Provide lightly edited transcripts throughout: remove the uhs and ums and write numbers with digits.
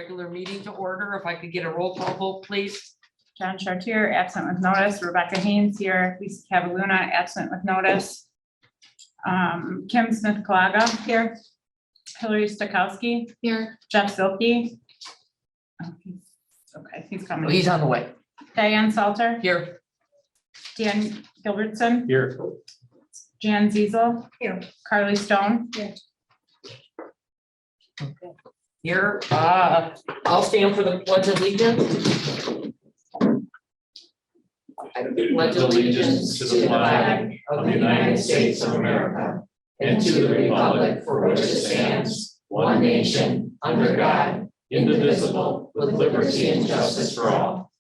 regular meeting to order. If I could get a roll call vote, please. John Chartier, absent with notice. Rebecca Haynes here. Lisa Cavaluna, absent with notice. Kim Smith Colaga here. Hillary Stokowski Here. Jeff Zilke. Okay, he's Oh, coming. he's on the way. Diane Salter, Here. Dan Gilbertson, Here. Jan Ziesel. Here. Carly Stone. Here, I'll stand for the pledge of allegiance. I pledge allegiance to the flag of the United States of America and to the republic for which it stands, one nation, under God, indivisible, with liberty and justice for all.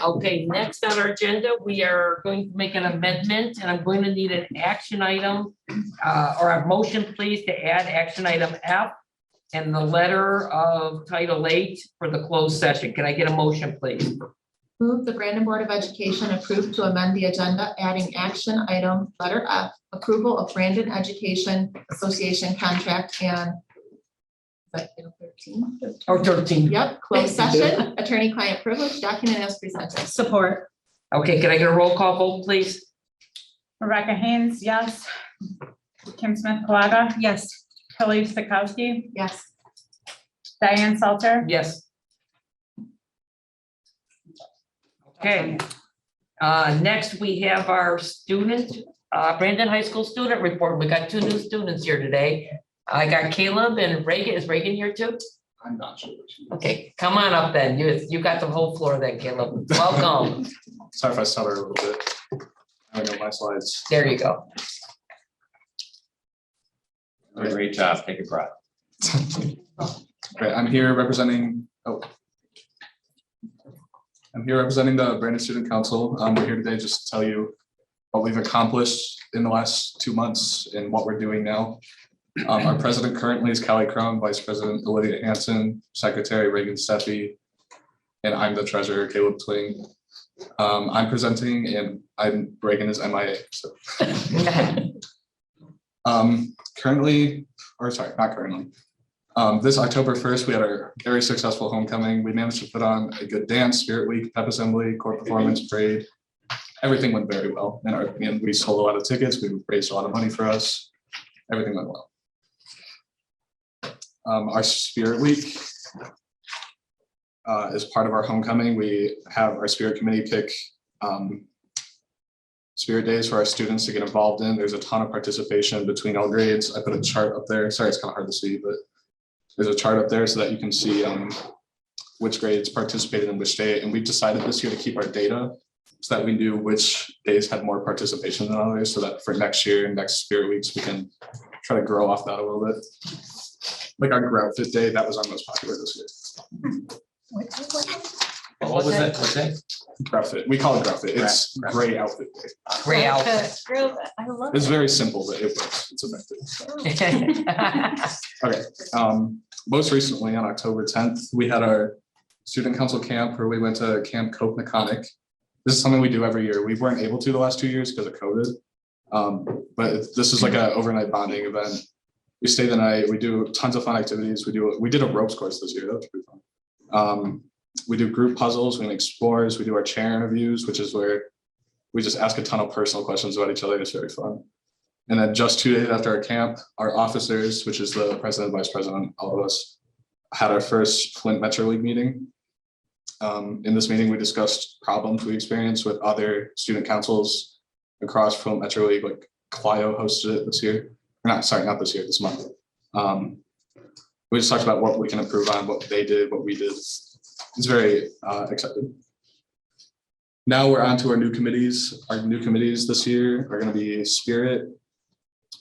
Okay, next on our agenda, we are going to make an amendment, and I'm going to need an action item, or a motion, please, to add action item F and the letter of Title 8 for the closed session. Can I get a motion, please? Move the Brandon Board of Education approve to amend the agenda, adding action item letter F, approval of Brandon Education Association contract and. Is that 13? Or 13? Yep, closed session, attorney-client privilege, document as presented. Support. Okay, can I get a roll call vote, please? Rebecca Haynes, yes. Kim Smith Colaga. Yes. Hillary Stokowski. Yes. Diane Salter. Yes. Okay. Next, we have our student, Brandon High School student report. We got 2 new students here today. I got Caleb and Reagan. Is Reagan here too? I'm not sure. Okay, come on up then. You got the whole floor then, Caleb. Welcome. Sorry if I stutter a little bit. I don't know my slides. There you go. Great job, take a breath. Okay, I'm here representing the Brandon Student Council. We're here today just to tell you what we've accomplished in the last 2 months and what we're doing now. Our president currently is Callie Crum, vice president Olivia Hanson, secretary Reagan Steffi, and I'm the treasurer, Caleb Tling. I'm presenting and Reagan is MIA. So. Currently, or sorry, not currently. This October 1st, we had our very successful homecoming. We managed to put on a good dance, spirit week, pep assembly, core performance, parade. Everything went very well. And we sold a lot of tickets. We raised a lot of money for us. Everything went well. Our spirit week, as part of our homecoming, we have our spirit committee pick spirit days for our students to get involved in. There's a ton of participation between all grades. I put a chart up there. Sorry, it's kind of hard to see, but there's a chart up there so that you can see which grades participated in which day. And we've decided this year to keep our data so that we knew which days had more participation than others, so that for next year, next spirit weeks, we can try to grow off that a little bit. Like our grout fit day, that was our most popular this year. What was it? What's it? Grout fit, we call it grout fit. It's Grout. gray outfit day. Great outfit. I love It's very simple, but it works. It's effective. Okay, most recently on October 10th, we had our student council camp where we went to Camp Cope Nakonic. This is something we do every year. We weren't able to the last 2 years because of COVID. But this is like an overnight bonding event. We stay the night, we do tons of fun activities. We did a ropes course this year, that was pretty fun. We do group puzzles, we make s'mores, we do our chair interviews, which is where we just ask a ton of personal questions about each other. It's very fun. And then just 2 days after our camp, our officers, which is the president, vice president, all of us, had our first Flint Metro League meeting. In this meeting, we discussed problems we experienced with other student councils across Flint Metro League, like Clio hosted it this year. Not this year, this month. We just talked about what we can improve on, what they did, what we did. It's very exciting. Now we're on to our new committees. Our new committees this year are going to be Spirit,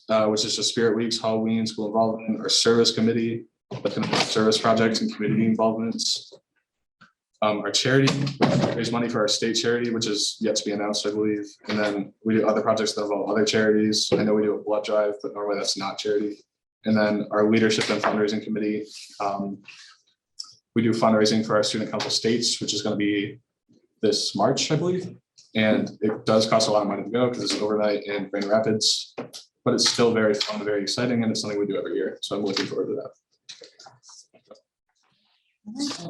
which is just Spirit Weeks, Halloween, school involvement, our service committee, that's going to be service projects and community involvements. Our charity, raise money for our state charity, which is yet to be announced, I believe. And then we do other projects that involve other charities. I know we do a blood drive, but normally that's not charity. And then our leadership and fundraising committee. We do fundraising for our student council states, which is going to be this March, I believe. And it does cost a lot of money to go because it's overnight in Grand Rapids, but it's still very fun, very exciting, and it's something we do every year. So I'm looking forward to that.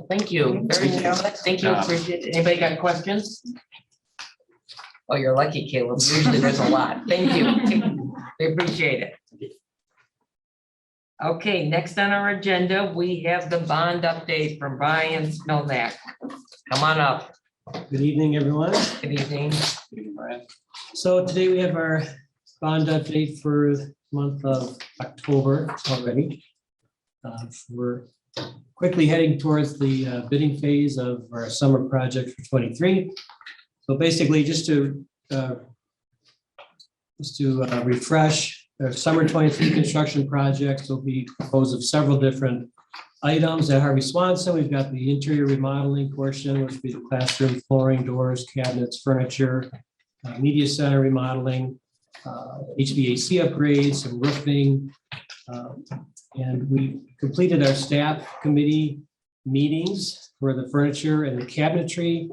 Thank you. Very good. Thank you. Appreciate it. Anybody got questions? Oh, you're lucky, Caleb. Usually there's a lot. Thank you. We appreciate it. Okay, next on our agenda, we have the bond update from Brian Smelnack. Come on up. Good evening, everyone. Good evening. So today we have our bond update for the month of October already. We're quickly heading towards the bidding phase of our summer project for 23. So basically, just to refresh, our summer 23 construction projects will be composed of several different items. At Harvey Swanson, we've got the interior remodeling portion, which would be the classroom, flooring, doors, cabinets, furniture, media center remodeling, HVAC upgrades, some roofing. And we completed our staff committee meetings for the furniture and the cabinetry,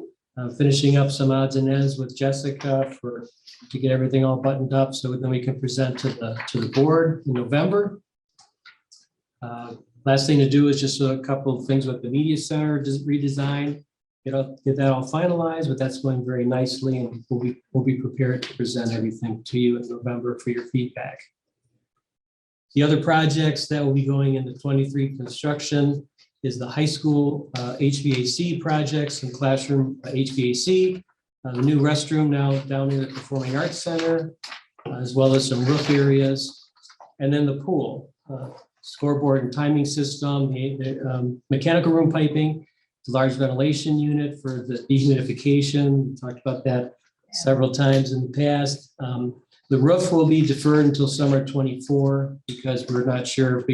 finishing up some odds and ends with Jessica to get everything all buttoned up so then we can present to the board in November. Last thing to do is just a couple of things with the media center redesign, get that all finalized, but that's going very nicely, and we'll be prepared to present everything to you in November for your feedback. The other projects that will be going into 23 construction is the high school HVAC projects and classroom HVAC, the new restroom now down in the Performing Arts Center, as well as some roof areas, and then the pool, scoreboard and timing system, the mechanical room piping, the large ventilation unit for the dehumidification. We talked about that several times in the past. The roof will be deferred until summer 24 because we're not sure if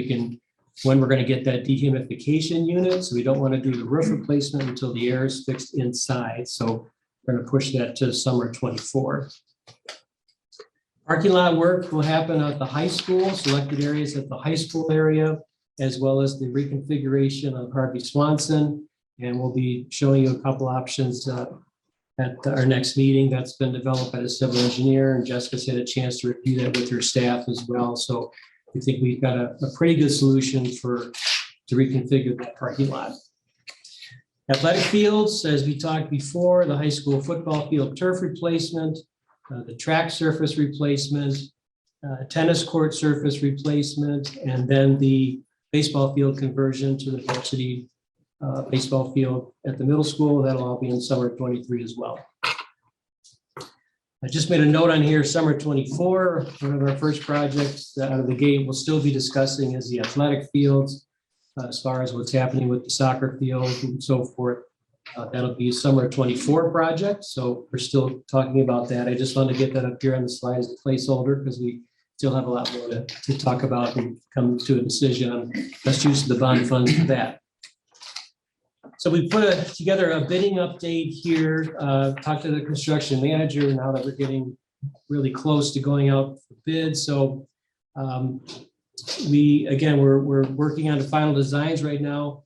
when we're going to get that dehumidification unit. So we don't want to do the roof replacement until the air is fixed inside. So we're going to push that to summer 24. Parking lot work will happen at the high school, selected areas at the high school area, as well as the reconfiguration of Harvey Swanson. And we'll be showing you a couple options at our next meeting that's been developed by the civil engineer, and Jessica's had a chance to review that with her staff as well. So we think we've got a pretty good solution to reconfigure that parking lot. Athletic fields, as we talked before, the high school football field turf replacement, the track surface replacement, tennis court surface replacement, and then the baseball field conversion to the varsity baseball field at the middle school. That'll all be in summer 23 as well. I just made a note on here, summer 24, one of our first projects out of the gate we'll still be discussing is the athletic fields, as far as what's happening with the soccer field and so forth. That'll be a summer 24 project. So we're still talking about that. I just wanted to get that up here on the slide as a placeholder because we still have a lot more to talk about and come to a decision on best use of the bond funds for that. So we put together a bidding update here, talked to the construction manager now that we're getting really close to going out for bids. So we're working on the final designs right now.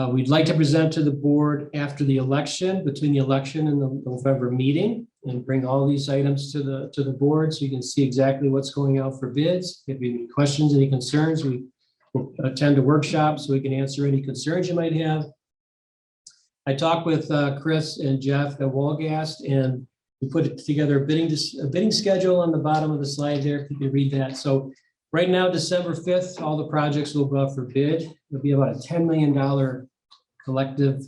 We'd like to present to the board after the election, between the election and the November meeting, and bring all these items to the board so you can see exactly what's going out for bids. If you have any questions, any concerns, we will attend a workshop so we can answer any concerns you might have. I talked with Chris and Jeff at Walgast, and we put together a bidding schedule on the bottom of the slide there, if you can read that. So right now, December 5th, all the projects will go out for bid. It'll be about a $10 million collective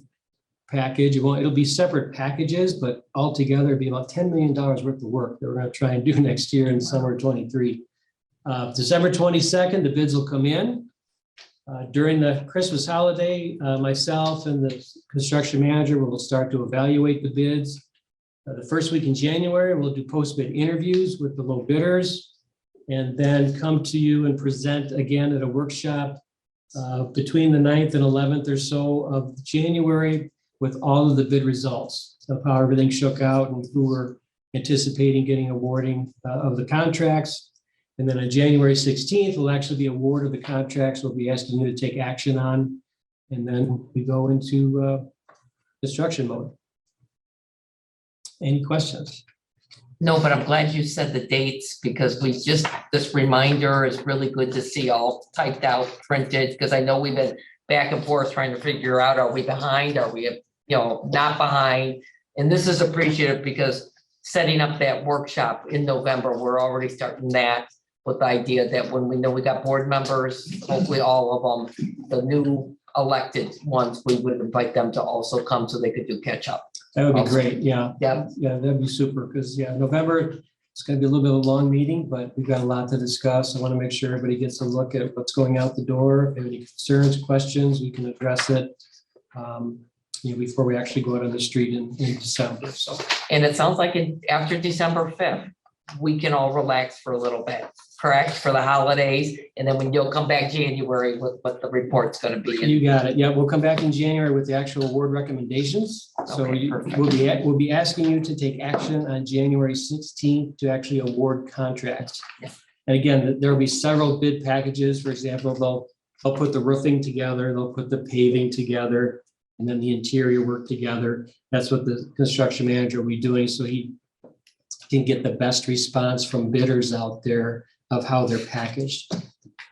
package. It'll be separate packages, but altogether it'll be about $10 million worth of work that we're going to try and do next year in summer 23. December 22nd, the bids will come in. During the Christmas holiday, myself and the construction manager will start to evaluate the bids. The first week in January, we'll do post-bid interviews with the low bidders, and then come to you and present again at a workshop between the 9th and 11th or so of January with all of the bid results of how everything shook out and who we're anticipating getting awarding of the contracts. And then on January 16th, will actually be award of the contracts we'll be asking you to take action on. And then we go into construction mode. Any questions? No, but I'm glad you said the dates because this reminder is really good to see all typed out, printed, because I know we've been back and forth trying to figure out, are we behind? Are we, not behind? And this is appreciative because setting up that workshop in November, we're already starting that with the idea that when we know we got board members, hopefully all of them, the new elected ones, we would invite them to also come so they could do catch up. That would be Awesome. great, yeah. Yeah. Yeah, that'd be super, because, November, it's gonna be a little bit of a long meeting, but we've got a lot to discuss. I want to make sure everybody gets a look at what's going out the door. If they have any concerns, questions, we can address it, before we actually go out on the street in December, so. And it sounds like after December 5th, we can all relax for a little bit, correct, for the holidays? And then when you'll come back January with what the report's gonna be. You got it. Yeah, we'll come back in January with the actual award recommendations. So Okay, perfect. we'll be asking you to take action on January 16th to actually award contracts. Yeah. And again, there'll be several bid packages. For example, they'll put the roofing together, they'll put the paving together, and then the interior work together. That's what the construction manager will be doing, so he can get the best response from bidders out there of how they're packaged.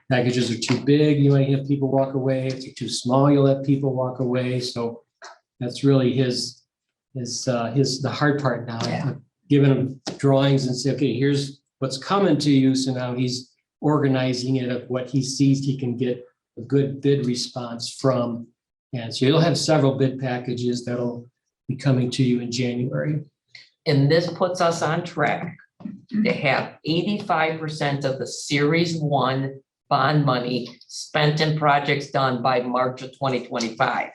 Packages are too big, you might have people walk away. If they're too small, you'll let people walk away. So that's really the hard part now. Yeah. Giving him drawings and say, okay, here's what's coming to you. So now he's organizing it of what he sees he can get a good bid response from. And so you'll have several bid packages that'll be coming to you in January. And this puts us on track to have 85% of the Series 1 bond money spent in projects done by March of 2025,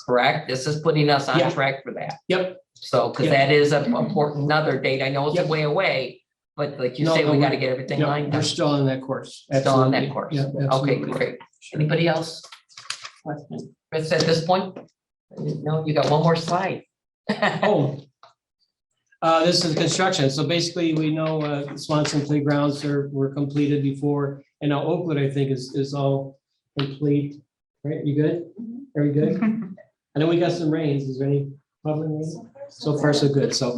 correct? This is putting us on Yeah. track for that. Yep. So, because Yeah. that is an important another date. I know it's a Yep. way away, but like you No, say, no, we we- got to get everything Yeah, lined we're up. still on that course. Still on that Absolutely. course. Yeah, Okay, absolutely. great. Anybody else? Question? Chris, at this point? No, you got one more slide. Oh. This is construction. So basically, we know Swanson playgrounds were completed before, and now Oakwood, I think, is all complete. Right, you good? Are you good? And then we got some rains. Is there any public rain? So far, so good. So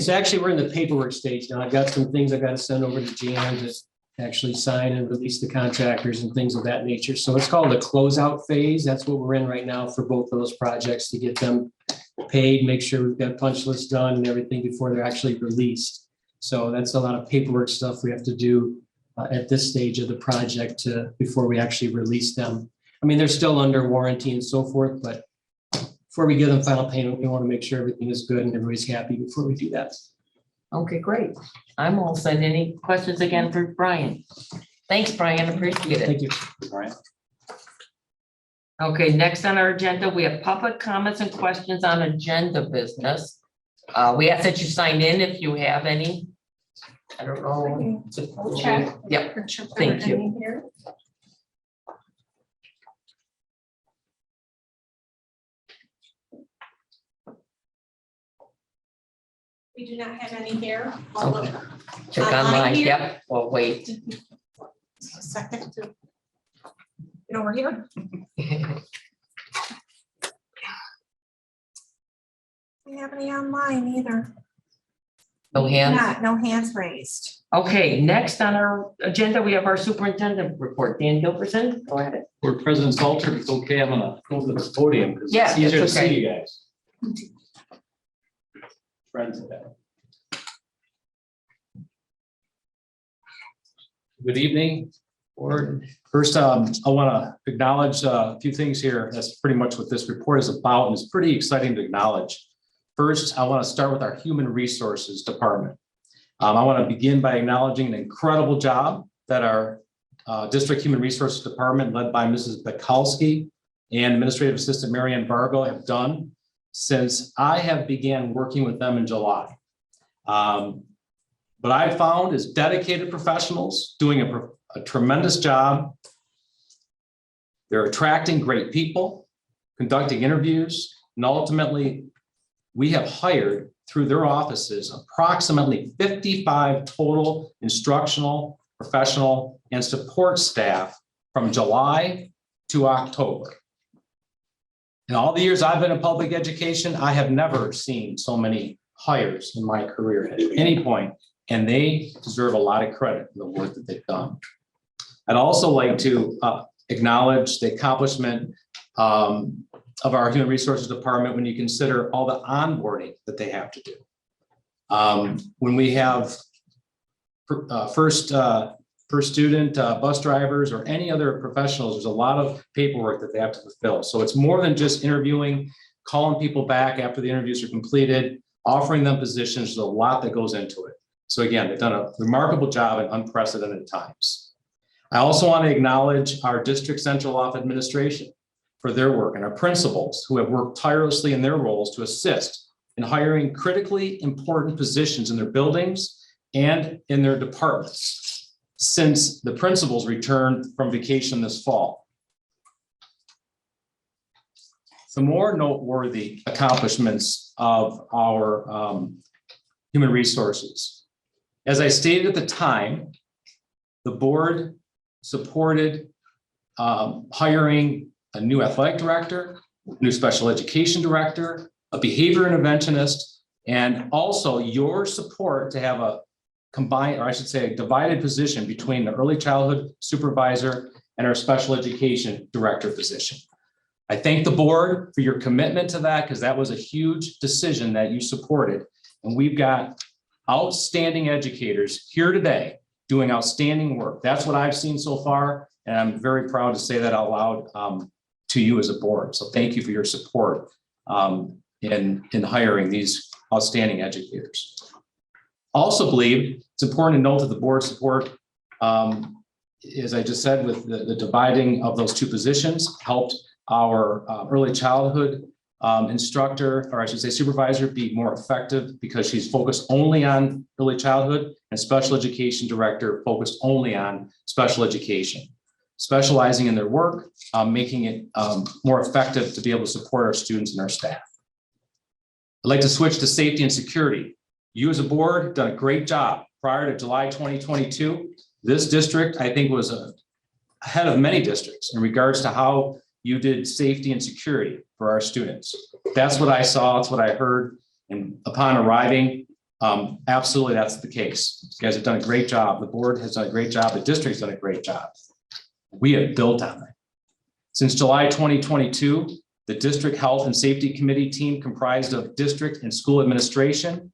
actually, we're in the paperwork stage now. I've got some things I've got to send over to Jan to actually sign and release the contractors and things of that nature. So it's called the closeout phase. That's what we're in right now for both of those projects, to get them paid, make sure we've got punch lists done and everything before they're actually released. So that's a lot of paperwork stuff we have to do at this stage of the project before we actually release them. I mean, they're still under warranty and so forth, but before we give them final payment, we want to make sure everything is good and everybody's happy before we do that. Okay, great. I'm all set. Any questions again for Brian? Thanks, Brian. Appreciate it. Thank you. Okay, next on our agenda, we have public comments and questions on agenda business. We ask that you sign in if you have any. I don't know. We'll check. Yep, thank you. We do not have any here. Okay. Check Online online. here? Yep, well, wait. A second to get over here. We have any online either. No hands. No hands raised. Okay, next on our agenda, we have our superintendent report. Dan Gilbertson, go ahead. Where President Salter, if it's okay, I'm gonna go to the podium because Yeah, it's easier to that's okay. see you guys. Friends of that. Good evening, board. First, I want to acknowledge a few things here. That's pretty much what this report is about, and it's pretty exciting to acknowledge. First, I want to start with our Human Resources Department. I want to begin by acknowledging an incredible job that our District Human Resources Department, led by Mrs. Bukowski and Administrative Assistant Marianne Vargo, have done since I have began working with them in July. What I found is dedicated professionals doing a tremendous job. They're attracting great people, conducting interviews, and ultimately, we have hired through their offices approximately 55 total instructional, professional, and support staff from July to October. In all the years I've been in public education, I have never seen so many hires in my career at any point, and they deserve a lot of credit for the work that they've done. I'd also like to acknowledge the accomplishment of our Human Resources Department when you consider all the onboarding that they have to do. When we have first student bus drivers or any other professionals, there's a lot of paperwork that they have to fulfill. So it's more than just interviewing, calling people back after the interviews are completed, offering them positions. There's a lot that goes into it. So again, they've done a remarkable job in unprecedented times. I also want to acknowledge our district central office administration for their work and our principals who have worked tirelessly in their roles to assist in hiring critically important positions in their buildings and in their departments since the principals returned from vacation this fall. Some more noteworthy accomplishments of our human resources. As I stated at the time, the board supported hiring a new athletic director, new special education director, a behavior interventionist, and also your support to have a combined, or I should say, a divided position between the early childhood supervisor and our special education director position. I thank the board for your commitment to that because that was a huge decision that you supported. And we've got outstanding educators here today doing outstanding work. That's what I've seen so far. And I'm very proud to say that out loud to you as a board. So thank you for your support in hiring these outstanding educators. Also believe it's important to note that the board support, as I just said, with the dividing of those two positions, helped our early childhood instructor, or I should say supervisor, be more effective because she's focused only on early childhood, and special education director focused only on special education, specializing in their work, making it more effective to be able to support our students and our staff. I'd like to switch to safety and security. You as a board have done a great job. Prior to July 2022, this district, I think, was ahead of many districts in regards to how you did safety and security for our students. That's what I saw, that's what I heard. And upon arriving, absolutely that's the case. You guys have done a great job. The board has done a great job. The district's done a great job. We have built on it. Since July 2022, the District Health and Safety Committee team comprised of district and school administration,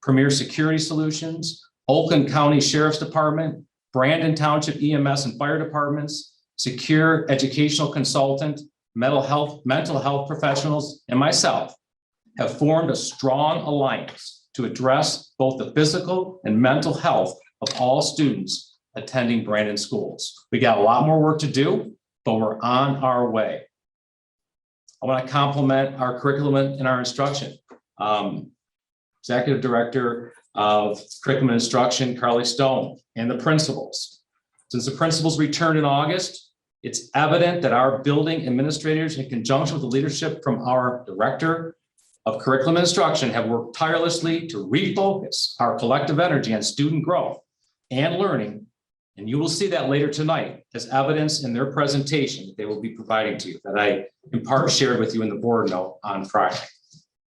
Premier Security Solutions, Oakland County Sheriff's Department, Brandon Township EMS and Fire Departments, Secure Educational Consultant, mental health professionals, and myself have formed a strong alliance to address both the physical and mental health of all students attending Brandon schools. We got a lot more work to do, but we're on our way. I want to compliment our curriculum and our instruction. Executive Director of Curriculum and Instruction, Carly Stone, and the principals. Since the principals returned in August, it's evident that our building administrators, in conjunction with the leadership from our Director of Curriculum and Instruction, have worked tirelessly to refocus our collective energy on student growth and learning. And you will see that later tonight as evidence in their presentation that they will be providing to you, that I in part shared with you in the board note on Friday.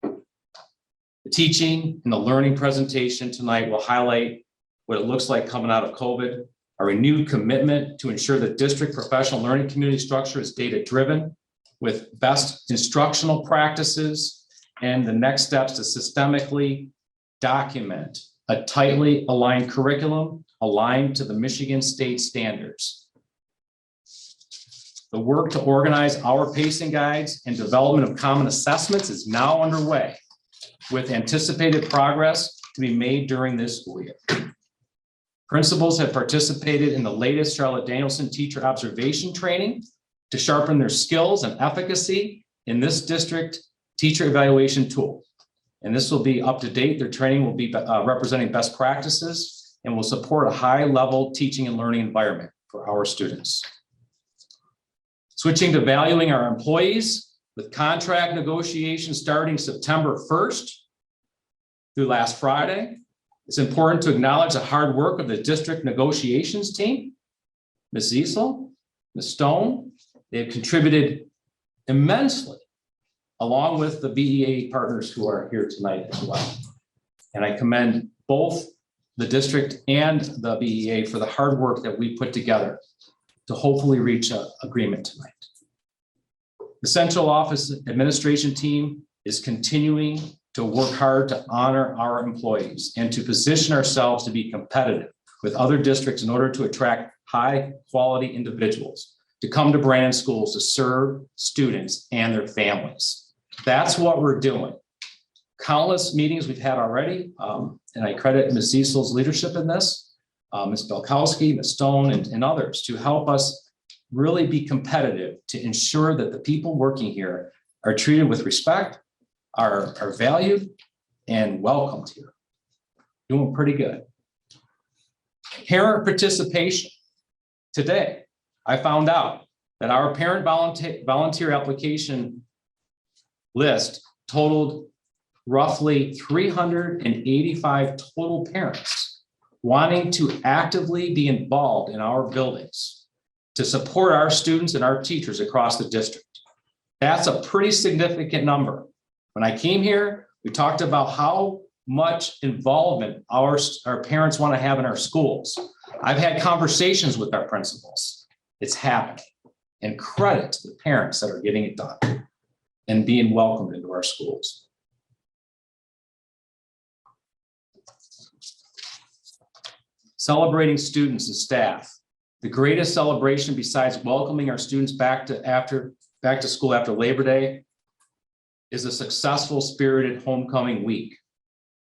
The teaching and the learning presentation tonight will highlight what it looks like coming out of COVID, a renewed commitment to ensure that district professional learning community structure is data-driven with best instructional practices and the next steps to systemically document a tightly aligned curriculum aligned to the Michigan State standards. The work to organize our pacing guides and development of common assessments is now underway, with anticipated progress to be made during this school year. Principals have participated in the latest Charlotte Danielson teacher observation training to sharpen their skills and efficacy in this district teacher evaluation tool. And this will be up to date. Their training will be representing best practices and will support a high-level teaching and learning environment for our students. Switching to valuing our employees, with contract negotiations starting September 1st through last Friday, it's important to acknowledge the hard work of the district negotiations team. Ms. Ziesel, Ms. Stone, they have contributed immensely, along with the BEA partners who are here tonight as well. And I commend both the district and the BEA for the hard work that we put together to hopefully reach an agreement tonight. The central office administration team is continuing to work hard to honor our employees and to position ourselves to be competitive with other districts in order to attract high-quality individuals to come to Brandon schools to serve students and their families. That's what we're doing. Countless meetings we've had already, and I credit Ms. Cecil's leadership in this, Ms. Belkowski, Ms. Stone, and others to help us really be competitive to ensure that the people working here are treated with respect, are valued, and welcomed here. Doing pretty good. Parent participation. Today, I found out that our parent volunteer application list totaled roughly 385 total parents wanting to actively be involved in our buildings to support our students and our teachers across the district. That's a pretty significant number. When I came here, we talked about how much involvement our parents want to have in our schools. I've had conversations with our principals. It's happening. And credit to the parents that are getting it done and being welcomed into our schools. Celebrating students and staff. The greatest celebration besides welcoming our students back to school after Labor Day is a successful spirited homecoming week,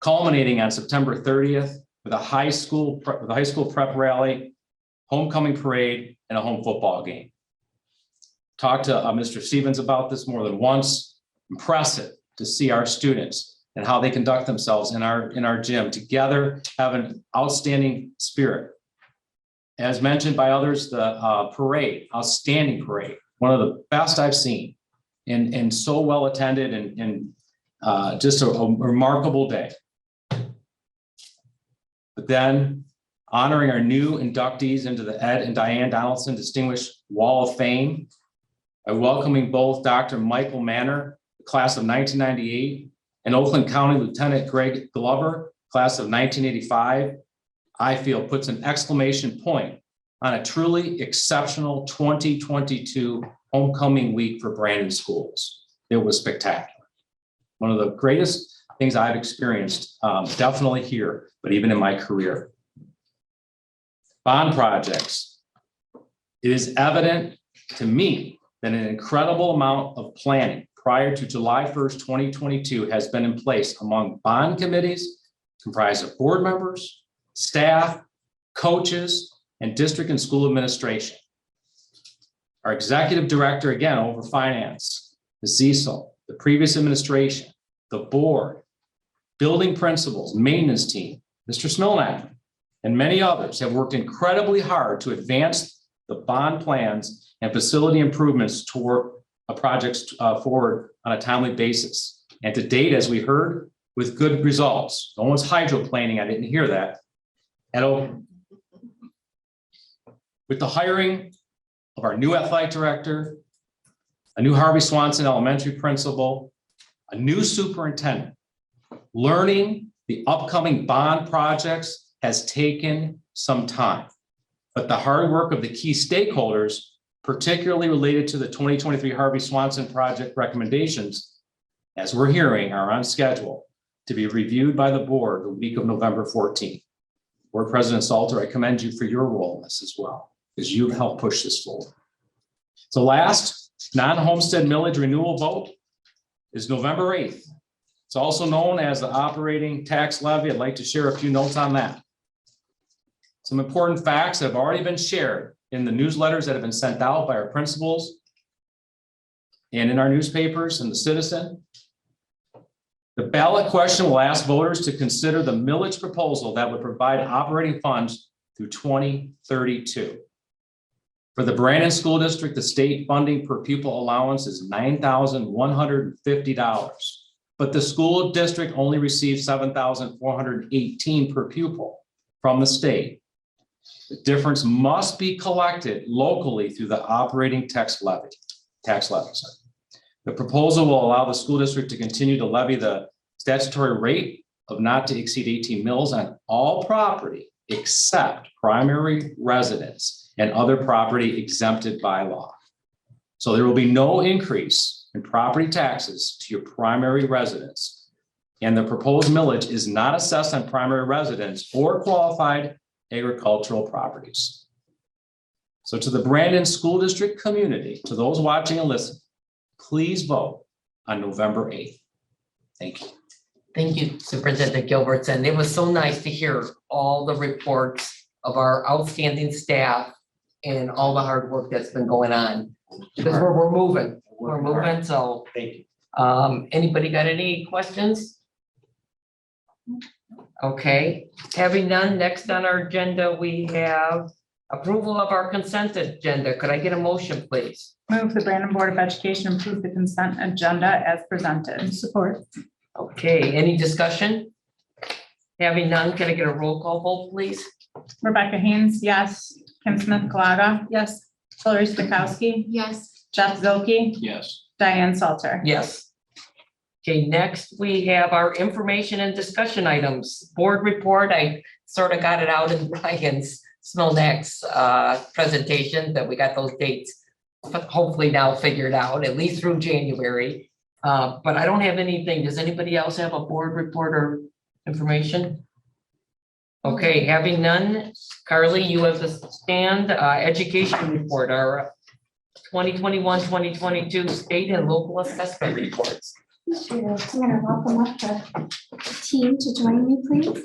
culminating on September 30th with a high school prep rally, homecoming parade, and a home football game. Talked to Mr. Stevens about this more than once. Impressive to see our students and how they conduct themselves in our gym together, have an outstanding spirit. As mentioned by others, the parade, outstanding parade, one of the best I've seen, and so well attended and just a remarkable day. But then honoring our new inductees into the Ed and Diane Donaldson Distinguished Wall of Fame by welcoming both Dr. Michael Manor, class of 1998, and Oakland County Lieutenant Greg Glover, class of 1985, I feel puts an exclamation point on a truly exceptional 2022 homecoming week for Brandon schools. It was spectacular. One of the greatest things I've experienced, definitely here, but even in my career. Bond projects. It is evident to me that an incredible amount of planning prior to July 1st, 2022 has been in place among bond committees comprised of board members, staff, coaches, and district and school administration. Our executive director, again, over finance, Ms. Cecil, the previous administration, the board, building principals, maintenance team, Mr. Smilnak, and many others have worked incredibly hard to advance the bond plans and facility improvements toward projects forward on a timely basis. And to date, as we heard, with good results. No one's hydroplaning, I didn't hear that. At Oakland. With the hiring of our new athletic director, a new Harvey Swanson elementary principal, a new superintendent, learning the upcoming bond projects has taken some time. But the hard work of the key stakeholders, particularly related to the 2023 Harvey Swanson project recommendations, as we're hearing, are on schedule to be reviewed by the board the week of November 14th. Board President Salter, I commend you for your role in this as well, because you've helped push this forward. So last non-homestead millage renewal vote is November 8th. It's also known as the operating tax levy. I'd like to share a few notes on that. Some important facts have already been shared in the newsletters that have been sent out by our principals and in our newspapers and the Citizen. The ballot question will ask voters to consider the millage proposal that would provide operating funds through 2032. For the Brandon School District, the state funding per pupil allowance is $9,150, but the school district only receives $7,418 per pupil from the state. The difference must be collected locally through the operating tax levy. The proposal will allow the school district to continue to levy the statutory rate of not to exceed 18 mills on all property except primary residence and other property exempted by law. So there will be no increase in property taxes to your primary residence. And the proposed millage is not assessed on primary residence or qualified agricultural properties. So to the Brandon School District community, to those watching and listening, please vote on November 8th. Thank you. Thank you, Superintendent Gilbertson. It was so nice to hear all the reports of our outstanding staff and all the hard work that's been going on. Because we're moving, so. Thank you. Anybody got any questions? Okay, having none, next on our agenda, we have approval of our consent agenda. Could I get a motion, please? Move the Brandon Board of Education approve the consent agenda as presented. Support. Okay, any discussion? Having none, can I get a roll call vote, please? Rebecca Haynes, yes. Kim Smith Colaga, Yes. Hillary Stokowski, Yes. Jeff Zilke, Yes. Diane Salter. Yes. Okay, next we have our information and discussion items. Board report, I sort of got it out in Brian's Smolak's presentation that we got those dates hopefully now figured out, at least through January. But I don't have anything. Does anybody else have a board report or information? Okay, having none, Carly, you have the stand, education report, our 2021-2022 state and local assessment reports. Sure, I'm gonna welcome up the team to join me, please.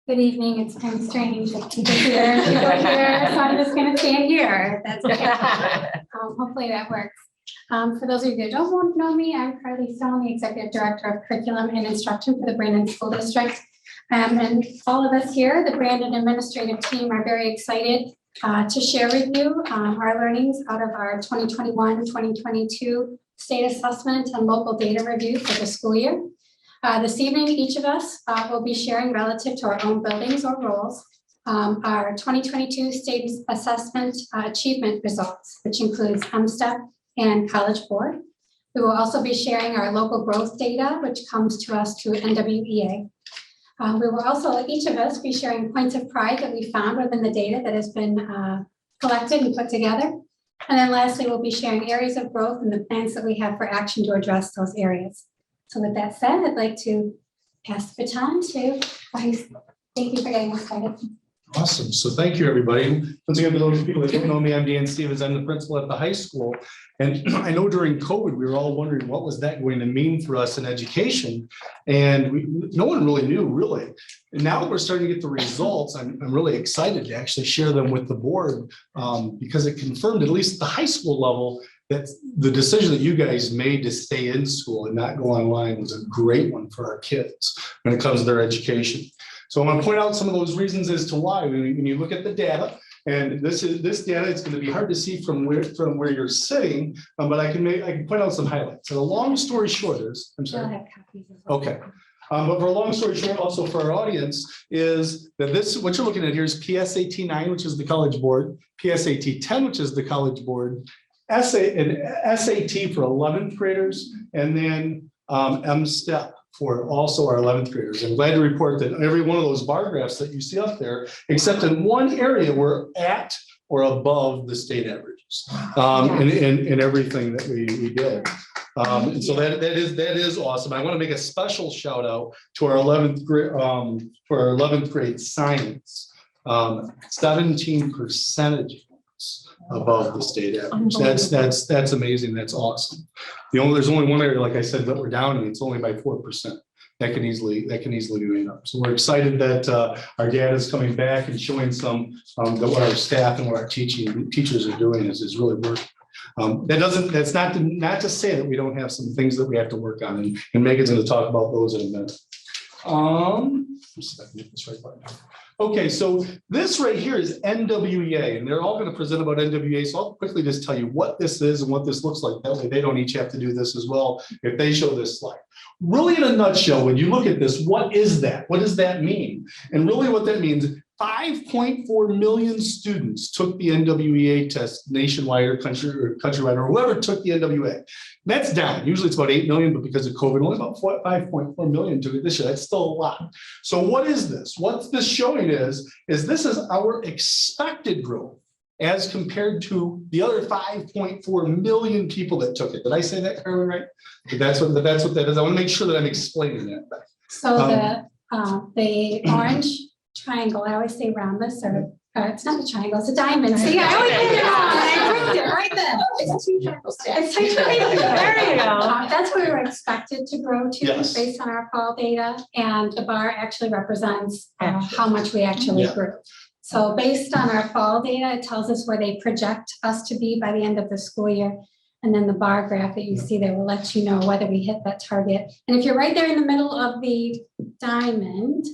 Good evening, it's kind of strange with people here, so I'm just gonna stand here, that's okay. Hopefully that works. For those of you that don't know me, I'm Carly Stone, the Executive Director of Curriculum and Instruction for the Brandon School District. And all of us here, the Brandon administrative team, are very excited to share with you our learnings out of our 2021-2022 state assessment and local data review for the school year. This evening, each of us will be sharing relative to our own buildings or roles our 2022 state assessment achievement results, which includes MSTEP and College Board. We will also be sharing our local growth data, which comes to us through NWEA. We will also, each of us, be sharing points of pride that we found within the data that has been collected and put together. And then lastly, we'll be sharing areas of growth and the plans that we have for action to address those areas. So with that said, I'd like to pass the baton to Vice. Thank you for getting us started. Awesome. So thank you, everybody. Once again, for those people that don't know me, I'm Dan Stevens. I'm the principal at the high school. And I know during COVID, we were all wondering what was that going to mean for us in education? And no one really knew, really. And now that we're starting to get the results, I'm really excited to actually share them with the board because it confirmed, at least at the high school level, that the decision that you guys made to stay in school and not go online was a great one for our kids when it comes to their education. So I want to point out some of those reasons as to why. When you look at the data, and this data, it's going to be hard to see from where you're sitting, but I can point out some highlights. So the long story short is, I'm She'll sorry. have copies as well. Okay. But for a long story short, also for our audience, is that what you're looking at here is PSAT 9, which is the College Board, PSAT 10, which is the College Board, SAT for 11th graders, and then MSTEP for also our 11th graders. I'm glad to report that every one of those bar graphs that you see up there, except in one area, we're at or above the state averages in everything that we did. And so that is awesome. I want to make a special shout out to our 11th grade for our 11th grade science, 17 percentage points above the state average. That's amazing. That's awesome. There's only one area, like I said, that we're down, and it's only by 4%. That can easily be made up. So we're excited that our data is coming back and showing some that what our staff and what our teachers are doing is really working. That's not to say that we don't have some things that we have to work on, and Megan's going to talk about those in a minute. Let's see if I can get this right button. Okay, so this right here is NWEA, and they're all going to present about NWEA. So I'll quickly just tell you what this is and what this looks like. That way they don't each have to do this as well if they show this slide. Really, in a nutshell, when you look at this, what is that? What does that mean? And really what that means, 5.4 million students took the NWEA test nationwide or countrywide, or whoever took the NWA. That's down. Usually it's about 8 million, but because of COVID, only about 5.4 million took it this year. That's still a lot. So what is this? What this showing is this is our expected growth as compared to the other 5.4 million people that took it. Did I say that, Carolyn, right? That's what that is. I want to make sure that I'm explaining that. So the orange triangle, I always say rhombus, or it's not a triangle, it's a diamond. See, I always get it wrong. I proved it right then. It's two triangles. It's two triangles. There you go. That's where we're expected to grow to Yes. based on our fall data. And the bar actually represents how much we actually Yeah. grew. So based on our fall data, it tells us where they project us to be by the end of the school year. And then the bar graph that you see there will let you know whether we hit that target. And if you're right there in the middle of the diamond,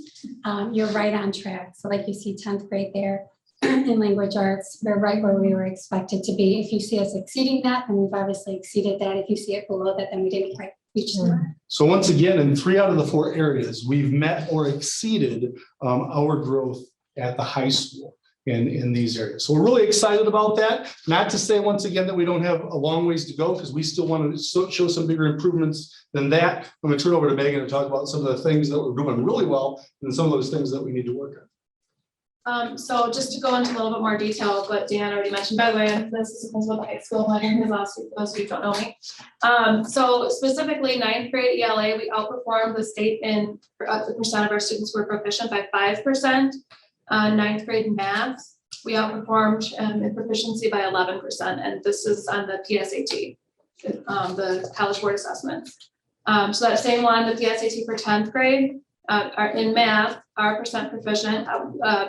you're right on track. So like you see 10th grade there in language arts, we're right where we were expected to be. If you see us exceeding that, then we've obviously exceeded that. If you see it below that, then we didn't quite reach the mark. So once again, in 3 out of the 4 areas, we've met or exceeded our growth at the high school in these areas. So we're really excited about that. Not to say once again that we don't have a long ways to go, because we still want to show some bigger improvements than that. I'm going to turn over to Megan to talk about some of the things that we're doing really well and some of those things that we need to work on. So just to go into a little bit more detail of what Dan already mentioned, by the way, this is the principal of the high school, I'm in his last week, for those of you who don't know me. So specifically 9th grade ELA, we outperformed the state in the percent of our students who were proficient by 5%. 9th grade math, we outperformed in proficiency by 11%, and this is on the PSAT, the College Board Assessment. So that same one, the PSAT for 10th grade, in math, our percent proficient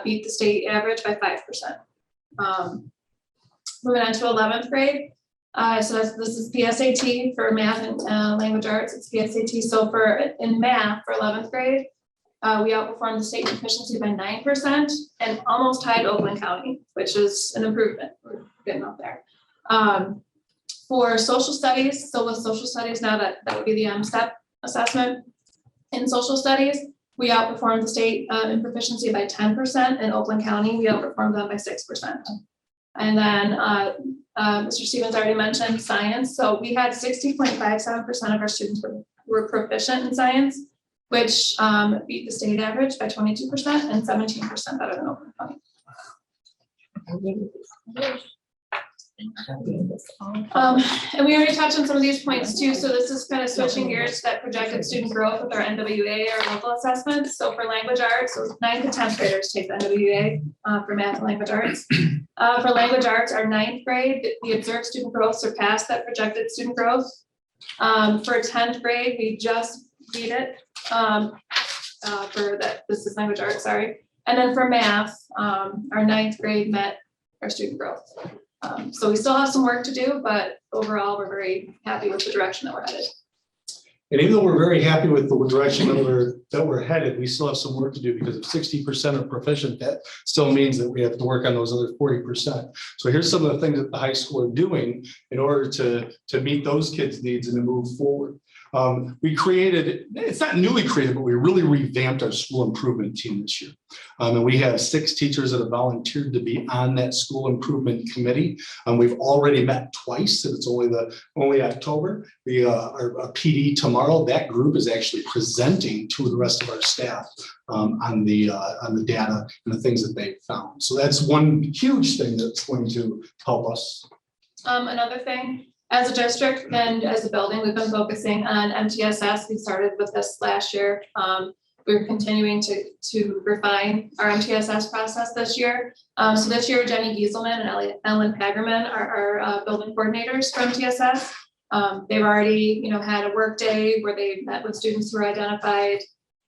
beat the state average by 5%. Moving on to 11th grade. So this is PSAT for math and language arts. It's PSAT. So in math for 11th grade, we outperformed the state proficiency by 9% and almost tied Oakland County, which is an improvement. We're getting up there. For social studies, so with social studies now that would be the MSTEP assessment. In social studies, we outperformed the state in proficiency by 10%. In Oakland County, we outperformed them by 6%. And then Mr. Stevens already mentioned science. So we had 60.57% of our students were proficient in science, which beat the state average by 22% and 17% better than Oakland County. And we already touched on some of these points too. So this is kind of switching gears to that projected student growth with our NWA, our local assessments. So for language arts, so 9th to 10th graders take the NWA for math and language arts. For language arts, our 9th grade, the observed student growth surpassed that projected student growth. For 10th grade, we just beat it for that. This is language arts, sorry. And then for math, our 9th grade met our student growth. So we still have some work to do, but overall, we're very happy with the direction that we're headed. And even though we're very happy with the direction that we're headed, we still have some work to do, because if 60% are proficient, that still means that we have to work on those other 40%. So here's some of the things that the high school are doing in order to meet those kids' needs and to move forward. We created, it's not newly created, but we really revamped our school improvement team this year. And we have 6 teachers that have volunteered to be on that school improvement committee. We've already met twice, and it's only October. Our PD tomorrow, that group is actually presenting to the rest of our staff on the data and the things that they've found. So that's one huge thing that's going to help us. Another thing, as a district and as a building, we've been focusing on MTSS. We started with this last year. We're continuing to refine our MTSS process this year. So this year, Jenny Gieselman and Ellen Pagerman are our building coordinators for MTSS. They've already, had a work day where they met with students who were identified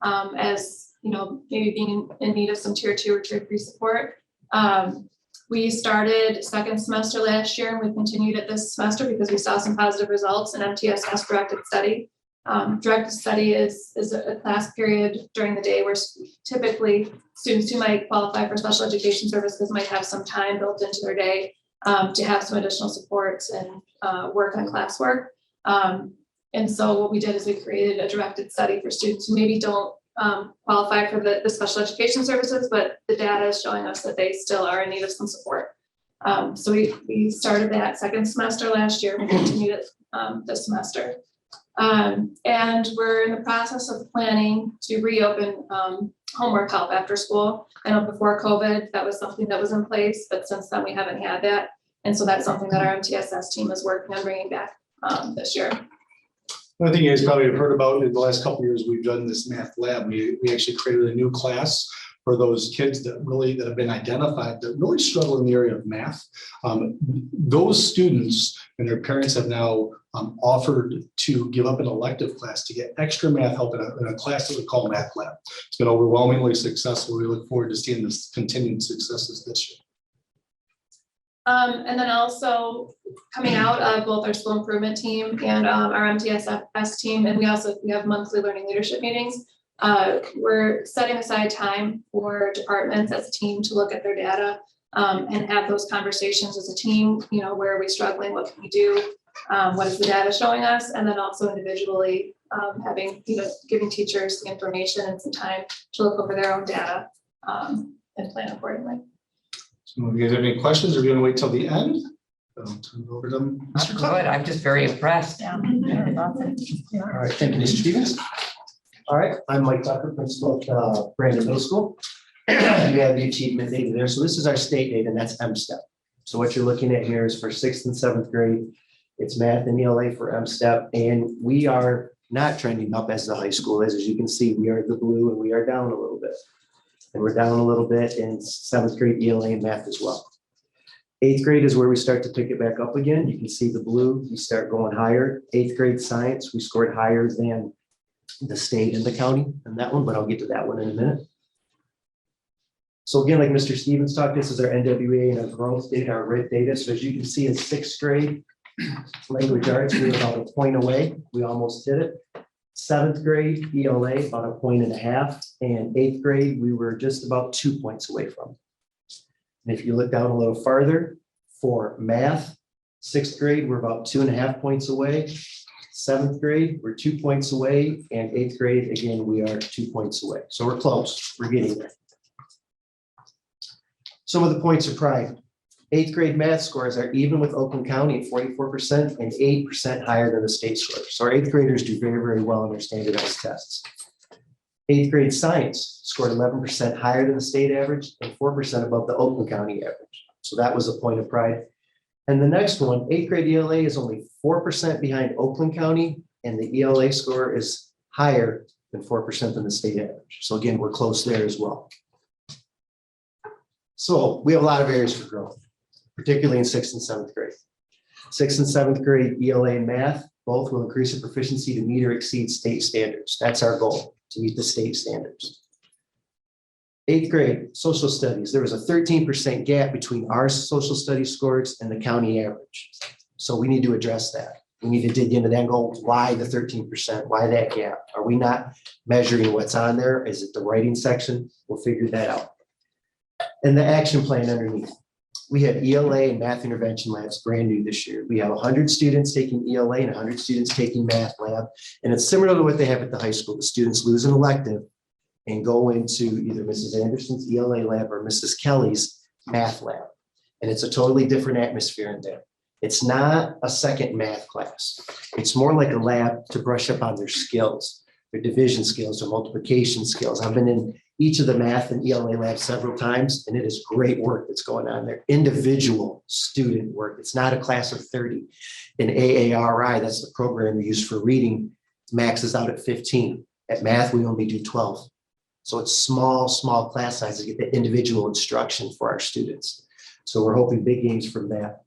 as, maybe being in need of some tier 2 or tier 3 support. We started second semester last year, and we continued it this semester because we saw some positive results in MTSS directed study. Directed study is a class period during the day where typically students who might qualify for special education services might have some time built into their day to have some additional supports and work on classwork. And so what we did is we created a directed study for students who maybe don't qualify for the special education services, but the data is showing us that they still are in need of some support. So we started that second semester last year, we continued it this semester. And we're in the process of planning to reopen homework help after school. I know before COVID, that was something that was in place, but since then we haven't had that. And so that's something that our MTSS team is working on bringing back this year. One thing you guys probably have heard about in the last couple of years, we've done this math lab. We actually created a new class for those kids that have been identified that really struggle in the area of math. Those students and their parents have now offered to give up an elective class to get extra math help in a class that we call Math Lab. It's been overwhelmingly successful. We look forward to seeing this continued successes this year. And then also coming out of both our school improvement team and our MTSS team, and we have monthly learning leadership meetings. We're setting aside time for departments as a team to look at their data and have those conversations as a team. You know, where are we struggling? What can we do? What is the data showing us? And then also individually giving teachers the information and some time to look over their own data and plan accordingly. So if you guys have any questions, or do you want to wait till the end? I'll turn it over to Mr. Good, Clark. I'm just very impressed. All right, thank you, Mr. Stevens. All right, I'm Mike Tucker, principal at Brandon Middle School. We have the achievement data there. So this is our state data, and that's MSTEP. So what you're looking at here is for 6th and 7th grade. It's math and ELA for MSTEP, and we are not trending up as the high school is. As you can see, we are the blue and we are down a little bit. And we're down a little bit in 7th grade ELA and math as well. 8th grade is where we start to pick it back up again. You can see the blue, we start going higher. 8th grade science, we scored higher than the state and the county in that one, but I'll get to that one in a minute. So again, like Mr. Stevens talked, this is our NWA and our growth data, our RIT data. So as you can see in 6th grade, language arts, we were about a point away. We almost hit it. 7th grade ELA, about 1.5 points, and 8th grade, we were just about 2 points away from it. And if you look down a little farther, for math, 6th grade, we're about 2.5 points away. 7th grade, we're 2 points away, and 8th grade, again, we are 2 points away. So we're close, we're getting there. Some of the points of pride. 8th grade math scores are even with Oakland County at 44% and 8% higher than the state scores. So our 8th graders do very, very well on their standardized tests. 8th grade science scored 11% higher than the state average and 4% above the Oakland County average. So that was a point of pride. And the next one, 8th grade ELA is only 4% behind Oakland County, and the ELA score is higher than 4% than the state average. So again, we're close there as well. So we have a lot of areas for growth, particularly in 6th and 7th grade. 6th and 7th grade ELA and math, both will increase the proficiency to meet or exceed state standards. That's our goal, to meet the state standards. 8th grade social studies, there was a 13% gap between our social studies scores and the county average. So we need to address that. We need to dig into that and go, why the 13%? Why that gap? Are we not measuring what's on there? Is it the writing section? We'll figure that out. And the action plan underneath. We have ELA and math intervention labs brand new this year. We have 100 students taking ELA and 100 students taking math lab. And it's similar to what they have at the high school. The students lose an elective and go into either Mrs. Anderson's ELA lab or Mrs. Kelly's math lab. And it's a totally different atmosphere in there. It's not a second math class. It's more like a lab to brush up on their skills, their division skills, their multiplication skills. I've been in each of the math and ELA labs several times, and it is great work that's going on there. Individual student work. It's not a class of 30. In AARI, that's the program we use for reading, maxes out at 15. At math, we only do 12. So it's small class sizes to get the individual instruction for our students. So we're hoping big gains from that.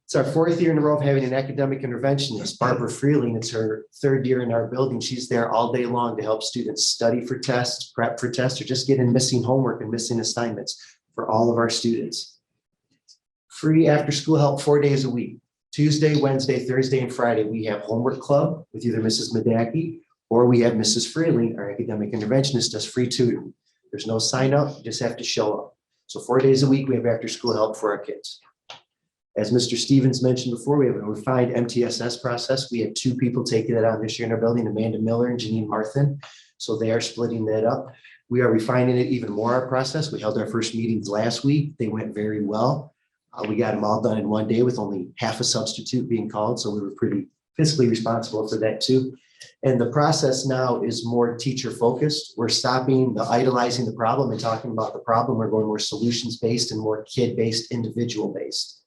It's our 4th year in a row of having an academic interventionist, Barbara Freeling. It's her 3rd year in our building. She's there all day long to help students study for tests, prep for tests, or just get in missing homework and missing assignments for all of our students. Free after school help 4 days a week. Tuesday, Wednesday, Thursday, and Friday, we have homework club with either Mrs. Medaki or we have Mrs. Freeling, our academic interventionist, does free tutoring. There's no sign up, you just have to show up. So 4 days a week, we have after school help for our kids. As Mr. Stevens mentioned before, we have a refined MTSS process. We had 2 people taking that on this year in our building, Amanda Miller and Janine Marthin. So they are splitting that up. We are refining it even more, our process. We held our first meetings last week. They went very well. We got them all done in one day with only half a substitute being called, so we were pretty fiscally responsible for that too. And the process now is more teacher focused. We're stopping the idolizing the problem and talking about the problem. We're going more solutions based and more kid based, individual based.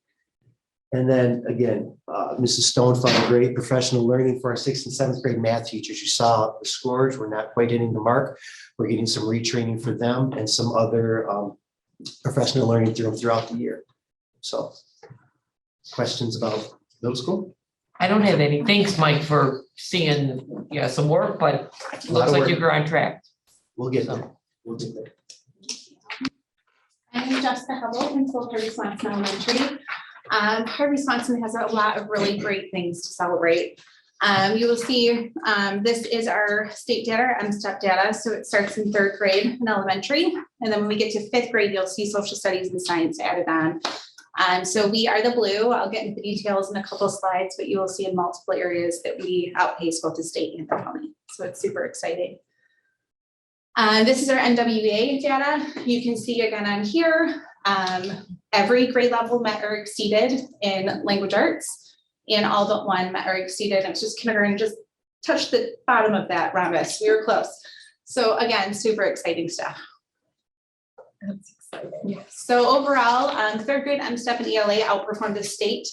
And then again, Mrs. Stone found great professional learning for our 6th and 7th grade math teachers. You saw the scores, we're not quite hitting the mark. We're getting some retraining for them and some other professional learning throughout the year. So questions about middle school? I don't have any. Thanks, Mike, for seeing, some work, but it looks like you're on track. We'll get there. We'll get there. I'm Jessica Hubble, principal of Harvey Swanson Elementary. Harvey Swanson has a lot of really great things to celebrate. You will see this is our state data, our MSTEP data. So it starts in 3rd grade in elementary. And then when we get to 5th grade, you'll see social studies and science added on. So we are the blue. I'll get into the details in a couple of slides, but you will see in multiple areas that we outpace both the state and the county. So it's super exciting. This is our NWEA data. You can see again on here, every grade level met or exceeded in language arts, and all but one met or exceeded. It's just kindergarten, just touched the bottom of that rhombus. We were close. So again, super exciting stuff. That's exciting. So overall, 3rd grade MSTEP and ELA outperformed the state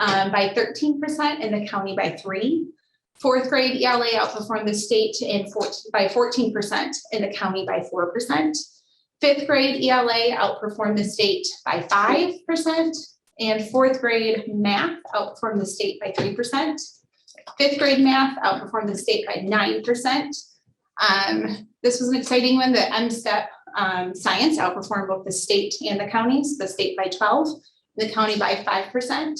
by 13% and the county by 3%. 4th grade ELA outperformed the state by 14% and the county by 4%. 5th grade ELA outperformed the state by 5%, and 4th grade math outperformed the state by 3%. 5th grade math outperformed the state by 9%. This was an exciting one. The MSTEP science outperformed both the state and the counties, the state by 12%, the county by 5%.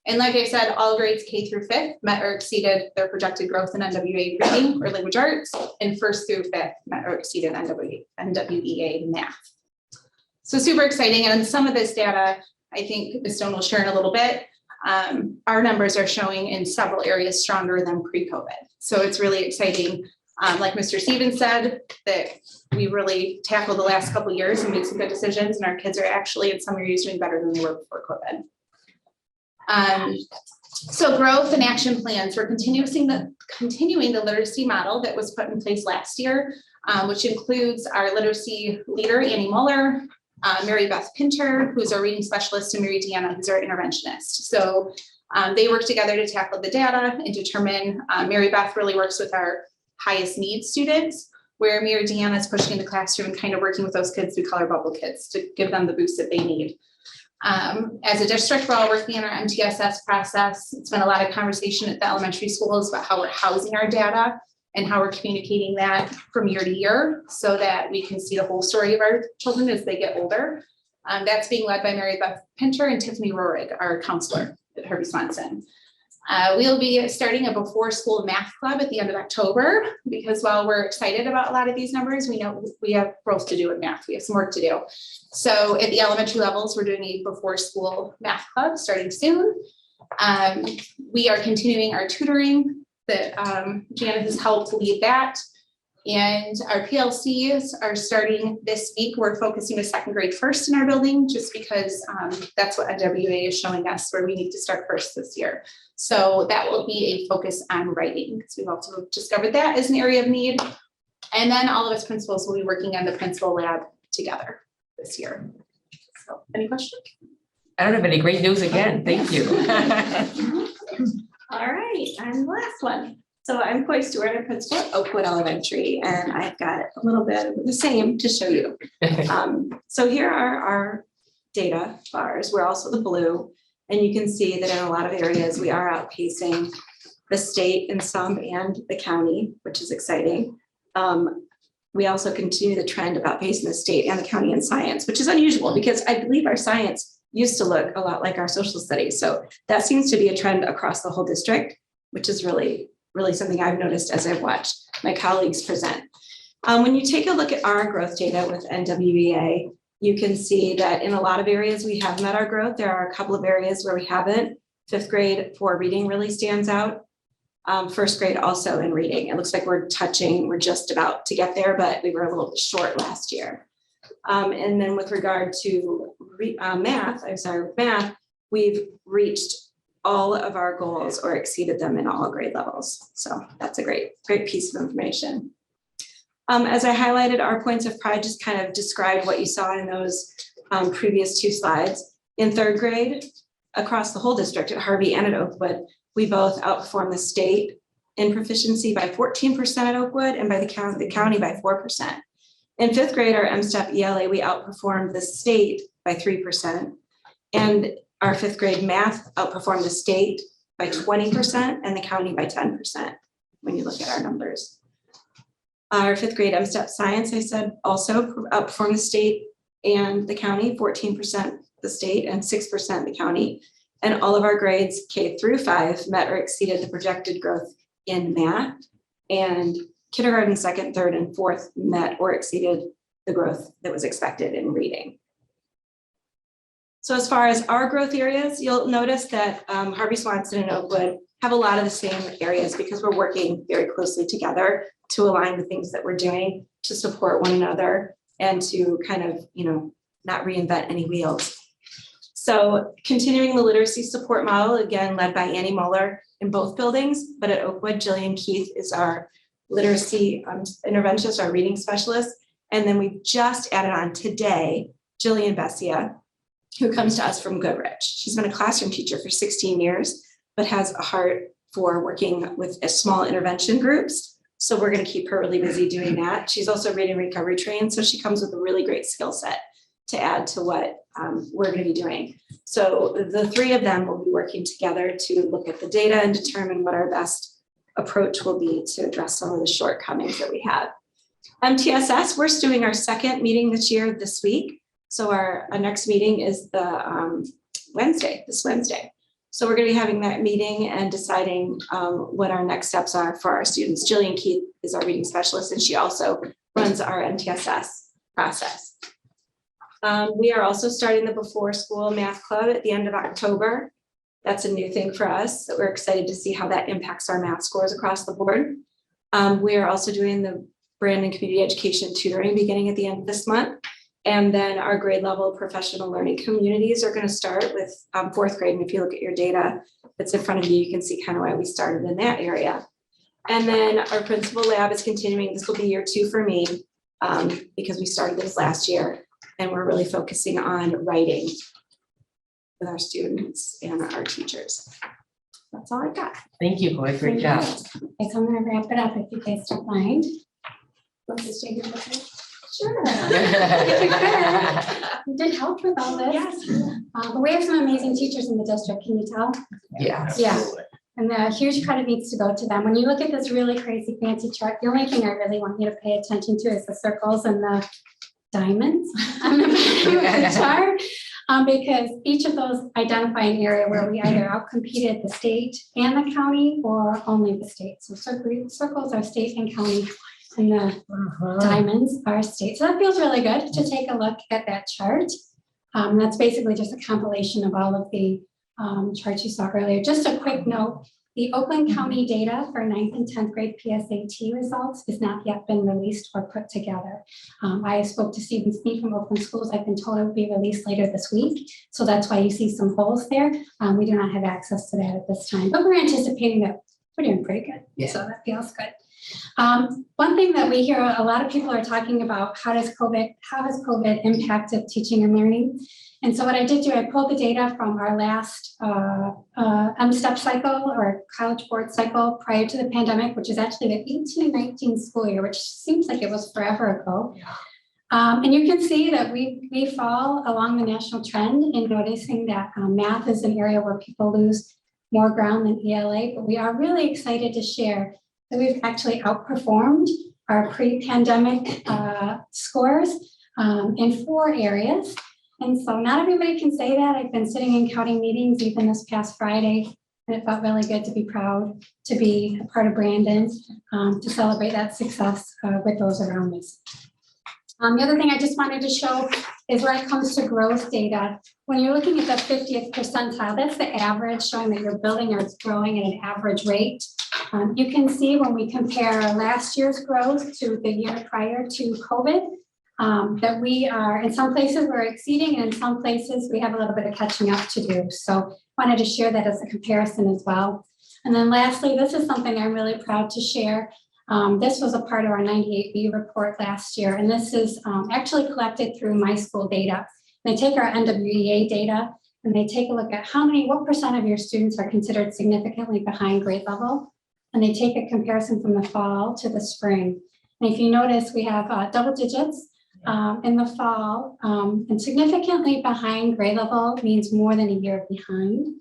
And like I said, all grades K through 5th met or exceeded their projected growth in NWEA reading or language arts, and 1st through 5th met or exceeded NWEA math. So super exciting. And some of this data, I think Ms. Stone will share in a little bit. Our numbers are showing in several areas stronger than pre-COVID. So it's really exciting. Like Mr. Stevens said, that we really tackled the last couple of years and made some good decisions, and our kids are actually in some areas doing better than they were before COVID. So growth and action plans. We're continuing the literacy model that was put in place last year, which includes our literacy leader, Annie Muller, Mary Beth Pinter, who's our reading specialist, and Mary Deanna, who's our interventionist. So they work together to tackle the data and determine, Mary Beth really works with our highest needs students, where Mary Deanna is pushing in the classroom and kind of working with those kids through color bubble kids to give them the boost that they need. As a district, we're all working in our MTSS process. It's been a lot of conversation at the elementary schools about how we're housing our data and how we're communicating that from year to year so that we can see the whole story of our children as they get older. That's being led by Mary Beth Pinter and Tiffany Rohrig, our counselor at Harvey Swanson. We'll be starting a before school math club at the end of October, because while we're excited about a lot of these numbers, we know we have growth to do in math. We have some work to do. So at the elementary levels, we're doing a before school math club starting soon. We are continuing our tutoring that Janet has helped lead that. And our PLCs are starting this week. We're focusing with 2nd grade first in our building, just because that's what NWEA is showing us, where we need to start first this year. So that will be a focus on writing, because we've also discovered that as an area of need. And then all of us principals will be working on the principal lab together this year. So any questions? I don't have any great news again. Thank you. All right, and the last one. So I'm Coy Stewart, a principal at Oakwood Elementary, and I've got a little bit of the same to show you. So here are our data bars. We're also the blue, and you can see that in a lot of areas we are outpacing the state in some and the county, which is exciting. We also continue the trend of outpacing the state and the county in science, which is unusual because I believe our science used to look a lot like our social studies. So that seems to be a trend across the whole district, which is really something I've noticed as I've watched my colleagues present. When you take a look at our growth data with NWEA, you can see that in a lot of areas we have met our growth. There are a couple of areas where we haven't. 5th grade for reading really stands out. first grade also in reading. It looks like we're just about to get there, but we were a little bit short last year. And then with regard to math, we've reached all of our goals or exceeded them in all grade levels. So that's a great piece of information. As I highlighted, our points of pride just kind of described what you saw in those previous two slides. In third grade, across the whole district at Harvey and at Oakwood, we both outperformed the state in proficiency by 14% at Oakwood and by the county by 4%. In fifth grade, our MSTEP ELA, we outperformed the state by 3%. And our fifth grade math outperformed the state by 20% and the county by 10% when you look at our numbers. Our fifth grade MSTEP science, I said, also outperformed the state and the county, 14% the state and 6% the county. And all of our grades K through 5 met or exceeded the projected growth in math, and kindergarten, second, third, and fourth met or exceeded the growth that was expected in reading. So as far as our growth areas, you'll notice that Harvey Swanson and Oakwood have a lot of the same areas because we're working very closely together to align the things that we're doing to support one another and to kind of, not reinvent any wheels. So continuing the literacy support model, again, led by Annie Muller in both buildings, but at Oakwood, Jillian Keith is our literacy interventionist, our reading specialist. And then we just added on today, Jillian Bessia, who comes to us from Goodrich. She's been a classroom teacher for 16 years, but has a heart for working with small intervention groups. So we're going to keep her really busy doing that. She's also reading recovery trained, so she comes with a really great skill set to add to what we're going to be doing. So the three of them will be working together to look at the data and determine what our best approach will be to address some of the shortcomings that we have. MTSS, we're doing our second meeting this week. So our next meeting is the this Wednesday. So we're going to be having that meeting and deciding what our next steps are for our students. Jillian Keith is our reading specialist, and she also runs our MTSS process. We are also starting the Before School Math Club at the end of October. That's a new thing for us that we're excited to see how that impacts our math scores across the board. We are also doing the Brandon Community Education Tutoring beginning at the end of this month. And then our grade level professional learning communities are going to start with fourth grade. And if you look at your data that's in front of you, you can see kind of why we started in that area. And then our principal lab is continuing. This will be year 2 for me because we started this last year. And we're really focusing on writing with our students and our teachers. That's all I got. Thank you, Chloe. Great job. Okay, so I'm gonna wrap it up if you guys don't mind. Want to stay here with me? Sure. You did help with all this. Yes. But we have some amazing teachers in the district, can you tell? Yeah. Yeah. And the huge credit needs to go to them. When you look at this really crazy fancy chart, the only thing I really want you to pay attention to is the circles and the diamonds on the bottom of the chart. Because each of those identify an area where we either outcompeted the state and the county or only the state. So circles are state and county, and the diamonds are state. So that feels really good to take a look at that chart. That's basically just a compilation of all of the charts you saw earlier. Just a quick note, the Oakland County data for 9th and 10th grade PSAT results has not yet been released or put together. I spoke to Stephen Smith from Oakland Schools. I've been told it will be released later this week. So that's why you see some holes there. We do not have access to that at this time, but we're anticipating that we're doing pretty good. Yeah. So that feels good. One thing that we hear a lot of people are talking about, how has COVID impacted teaching and learning? And so what I did do, I pulled the data from our last MSTEP cycle or College Board cycle prior to the pandemic, which is actually the 18-19 school year, which seems like it was forever ago. And you can see that we fall along the national trend in noticing that math is an area where people lose more ground than ELA, but we are really excited to share that we've actually outperformed our pre-pandemic scores in 4 areas. And so not everybody can say that. I've been sitting in county meetings even this past Friday, and it felt really good to be proud to be a part of Brandon, to celebrate that success with those around us. The other thing I just wanted to show is when it comes to growth data, when you're looking at the 50th percentile, that's the average showing that your building is growing at an average rate. You can see when we compare last year's growth to the year prior to COVID, that we are, in some places we're exceeding, and in some places we have a little bit of catching up to do. So wanted to share that as a comparison as well. And then lastly, this is something I'm really proud to share. This was a part of our 98B report last year, and this is actually collected through My School Data. They take our NWEA data and they take a look at what percent of your students are considered significantly behind grade level. And they take a comparison from the fall to the spring. And if you notice, we have double digits in the fall, and significantly behind grade level means more than a year behind.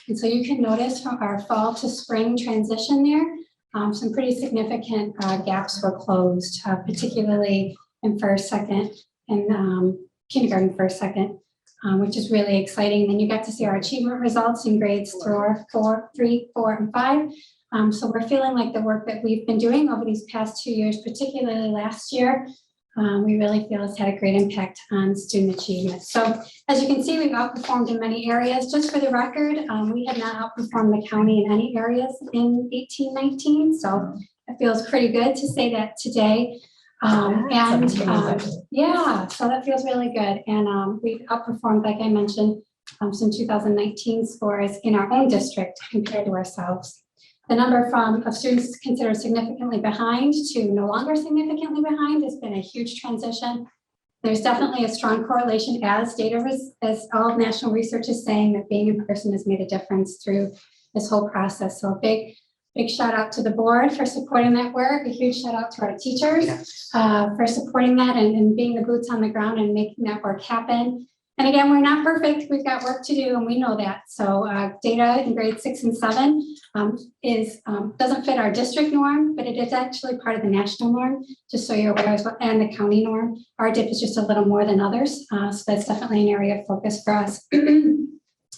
And so you can notice from our fall to spring transition there, some pretty significant gaps were closed, particularly in first, second, and kindergarten first, second, which is really exciting. Then you got to see our achievement results in grades 3, 4, and 5. So we're feeling like the work that we've been doing over these past 2 years, particularly last year, we really feel has had a great impact on student achievement. So as you can see, we've outperformed in many areas. Just for the record, we have not outperformed the county in any areas in 18-19. So it feels pretty good to say that today. Yeah, so that feels really good. And we've outperformed, like I mentioned, some 2019 scores in our own district compared to ourselves. The number of students considered significantly behind to no longer significantly behind has been a huge transition. There's definitely a strong correlation, as as all national research is saying, that being in person has made a difference through this whole process. So a big shout out to the board for supporting that work. A huge shout out to our teachers for supporting that and being the boots on the ground and making that work happen. And again, we're not perfect. We've got work to do, and we know that. So data in grades 6 and 7 doesn't fit our district norm, but it is actually part of the national norm, just so you're aware as well, and the county norm. Our dip is just a little more than others. So that's definitely an area of focus for us.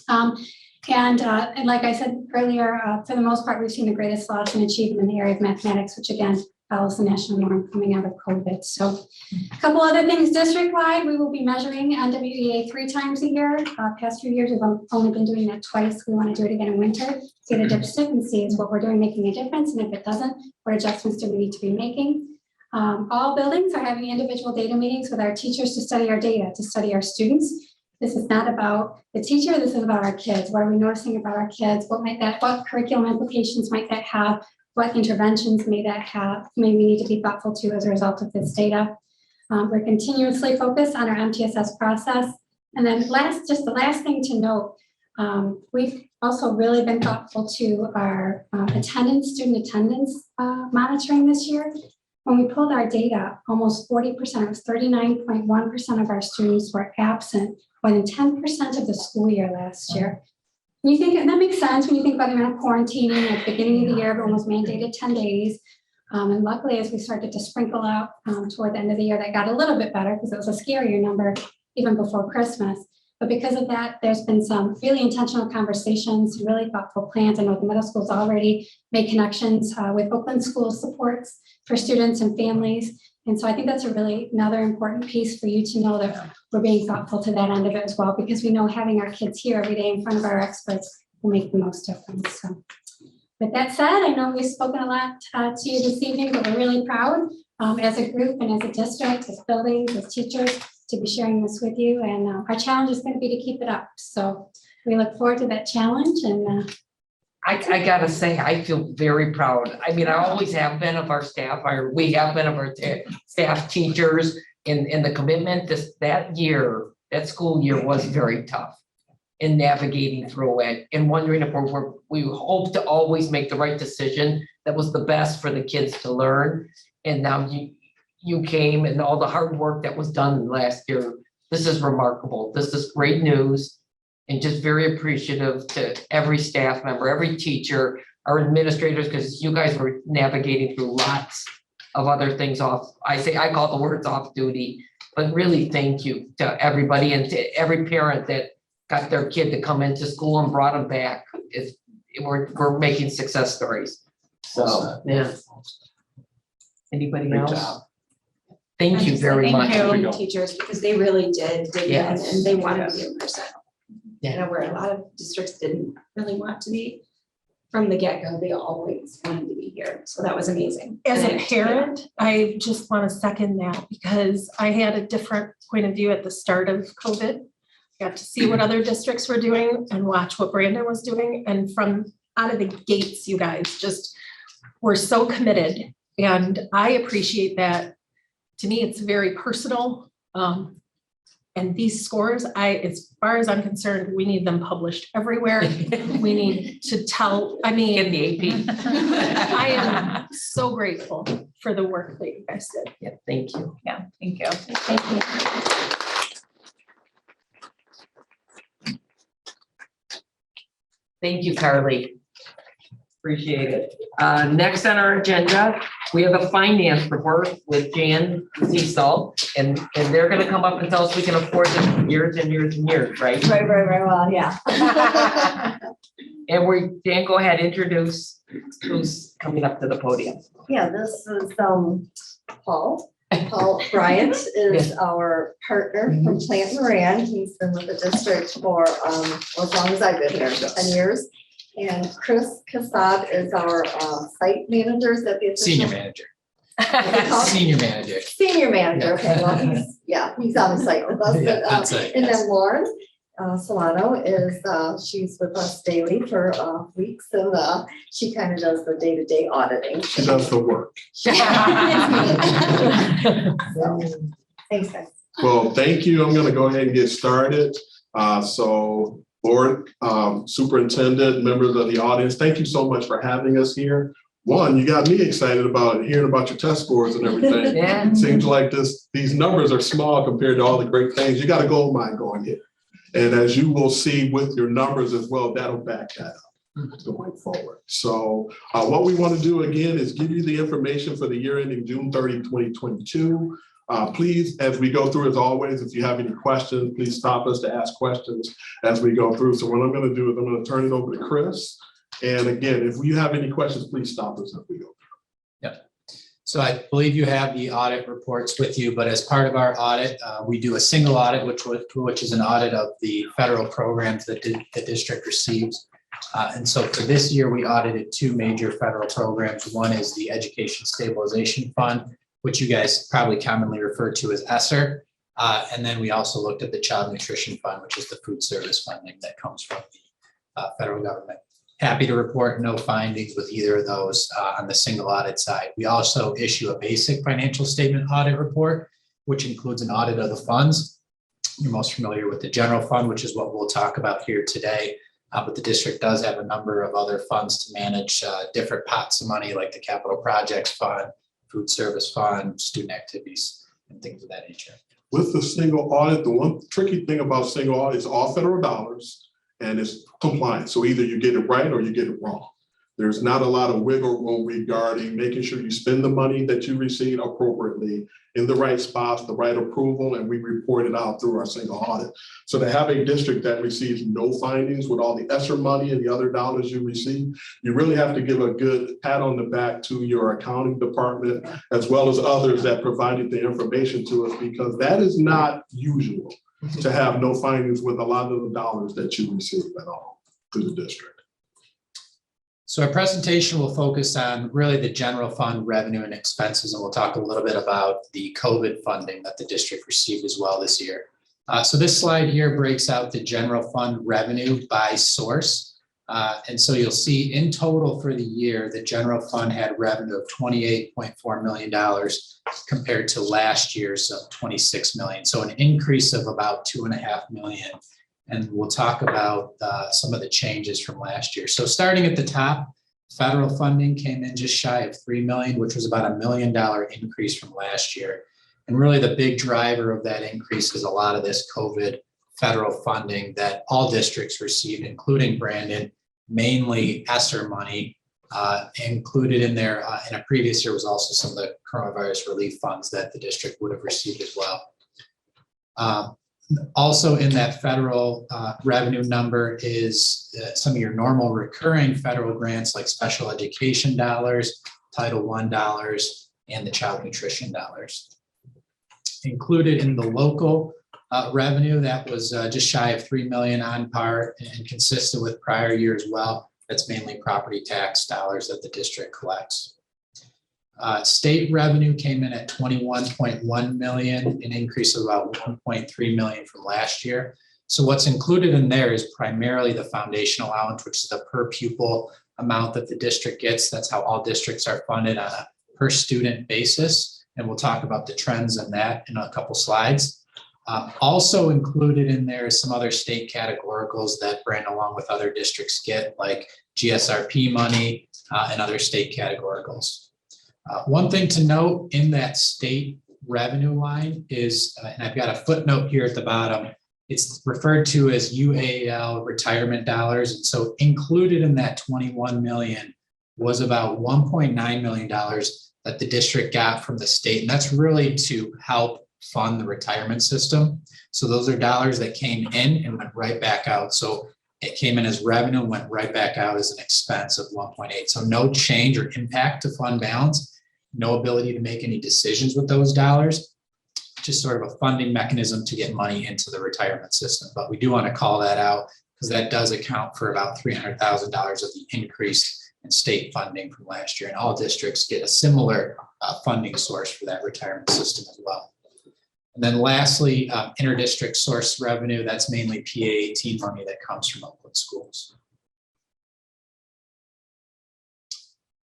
And like I said earlier, for the most part, we've seen the greatest loss in achievement in the area of mathematics, which again follows the national norm coming out of COVID. So a couple other things district-wide, we will be measuring NWEA 3 times a year. Past few years, we've only been doing that twice. We want to do it again in winter, see the dipstick and see is what we're doing making a difference. And if it doesn't, what adjustments do we need to be making? All buildings are having individual data meetings with our teachers to study our data, to study our students. This is not about the teacher, this is about our kids. What are we noticing about our kids? What curriculum implications might that have? What interventions may that have? May we need to be thoughtful to as a result of this data. We're continuously focused on our MTSS process. And then the last thing to note, we've also really been thoughtful to our student attendance monitoring this year. When we pulled our data, almost 40%, it was 39.1% of our students were absent more than 10% of the school year last year. And you think that makes sense when you think about the amount of quarantining at the beginning of the year, everyone was mandated 10 days. And luckily, as we started to sprinkle out toward the end of the year, that got a little bit better because it was a scarier number even before Christmas. But because of that, there's been some really intentional conversations, really thoughtful plans. I know the middle school's already made connections with Oakland School supports for students and families. And so I think that's another important piece for you to know that we're being thoughtful to that end of it as well, because we know having our kids here every day in front of our experts will make the most difference. So with that said, I know we've spoken a lot to you this evening, but we're really proud as a group and as a district, as buildings, as teachers, to be sharing this with you. And our challenge is going to be to keep it up. So we look forward to that challenge. And I gotta say, I feel very proud. I mean, I always have been of our staff, we have been of our staff, teachers, in the commitment. That school year was very tough in navigating through it and wondering if we hope to always make the right decision that was the best for the kids to learn. And now you came and all the hard work that was done last year. This is remarkable. This is great news. And just very appreciative to every staff member, every teacher, our administrators, because you guys were navigating through lots of other things I call the words off duty, but really thank you to everybody and to every parent that got their kid to come into school and brought them back. We're making success stories. So, yeah. Anybody Great else? job. Thank you very much. Teachers, because they really did dig in Yes. and they wanted to be in person. Yeah. You know, where a lot of districts didn't really want to be. from the get-go, they always wanted to be here. So that was amazing. As a And, parent, I just want to second that because I had a different point of view at the start of COVID. Got to see what other districts were doing and watch what Brandon was doing. And from out of the gates, you guys just were so committed. And I appreciate that. To me, it's very personal. And these scores, as far as I'm concerned, we need them published everywhere. We need to tell, I mean. In the AP. I am so grateful for the work that you guys did. Yeah, thank you. Yeah, thank you. Thank you. Thank you, Carly. Appreciate it. Next on our agenda, we have a finance report with Jan Cecil, and they're gonna come up and tell us we can afford this for years and years and years, right? Right, well, yeah. And Jan, go ahead, introduce who's coming up to the podium. Yeah, this is Paul. Paul Bryant is our partner from Plant Moran. He's been with the district for as long as I've been here, 10 years. And Chris Kassab is our site manager. Is that the official? Senior manager. called? Senior manager. Senior manager, okay, well, he's on the site with us. Yeah, but, that's it, And yes. then Lauren Solano is, she's with us daily for weeks, and she kind of does the day-to-day auditing. She does the work. So, thanks, guys. Well, thank you. I'm gonna go ahead and get started. So board, superintendent, members of the audience, thank you so much for having us here. One, you got me excited about hearing about your test scores and everything. Yeah. Seems like these numbers are small compared to all the great things. You got a gold mine going here. And as you will see with your numbers as well, that'll back that up going forward. So what we want to do again is give you the information for the year ending June 30, 2022. Please, as we go through, as always, if you have any questions, please stop us to ask questions as we go through. So what I'm going to do is I'm going to turn it over to Chris. And again, if you have any questions, please stop us as we go. So I believe you have the audit reports with you, but as part of our audit, we do a single audit, which is an audit of the federal programs that the district receives. And so for this year, we audited two major federal programs. One is the Education Stabilization Fund, which you guys probably commonly refer to as ESSER. And then we also looked at the Child Nutrition Fund, which is the food service funding that comes from the federal government. Happy to report no findings with either of those on the single audit side. We also issue a basic financial statement audit report, which includes an audit of the funds. You're most familiar with the general fund, which is what we'll talk about here today. But the district does have a number of other funds to manage different pots of money, like the capital projects fund, food service fund, student activities, and things of that nature. With the single audit, the one tricky thing about single audit is all federal dollars and it's compliant. So either you get it right or you get it wrong. There's not a lot of wiggle room regarding making sure you spend the money that you receive appropriately in the right spots, the right approval, and we report it out through our single audit. So to have a district that receives no findings with all the ESSER money and the other dollars you receive, you really have to give a good pat on the back to your accounting department, as well as others that provided the information to us, because that is not usual to have no findings with a lot of the dollars that you receive at all through the district. So our presentation will focus on really the general fund revenue and expenses, and we'll talk a little bit about the COVID funding that the district received as well this year. So this slide here breaks out the general fund revenue by source. And so you'll see in total for the year, the general fund had revenue of $28.4 million compared to last year's of $26 million. So an increase of about $2.5 million. And we'll talk about some of the changes from last year. So starting at the top, federal funding came in just shy of $3 million, which was about $1 million increase from last year. And really the big driver of that increase is a lot of this COVID federal funding that all districts received, including Brandon, mainly ESSER money. Included in there in a previous year was also some of the coronavirus relief funds that the district would have received as well. Also in that federal revenue number is some of your normal recurring federal grants like special education dollars, Title I dollars, and the child nutrition dollars. Included in the local revenue, that was just shy of $3 million, on par and consistent with prior year as well. That's mainly property tax dollars that the district collects. State revenue came in at 21.1 million, an increase of about 1.3 million from last year. So what's included in there is primarily the foundation allowance, which is the per pupil amount that the district gets. That's how all districts are funded on a per student basis. And we'll talk about the trends in that in a couple slides. Also included in there is some other state categoricals that Brandon, along with other districts, get, like GSRP money and other state categoricals. One thing to note in that state revenue line is, and I've got a footnote here at the bottom, it's referred to as UAL retirement dollars. And so included in that 21 million was about $1.9 million that the district got from the state. And that's really to help fund the retirement system. So those are dollars that came in and went right back out. So it came in as revenue and went right back out as an expense of 1.8. So no change or impact to fund balance, no ability to make any decisions with those dollars, just sort of a funding mechanism to get money into the retirement system. But we do want to call that out because that does account for about $300,000 of the increase in state funding from last year. And all districts get a similar funding source for that retirement system as well. And then lastly, interdistrict source revenue, that's mainly PA18 money that comes from Oakland schools.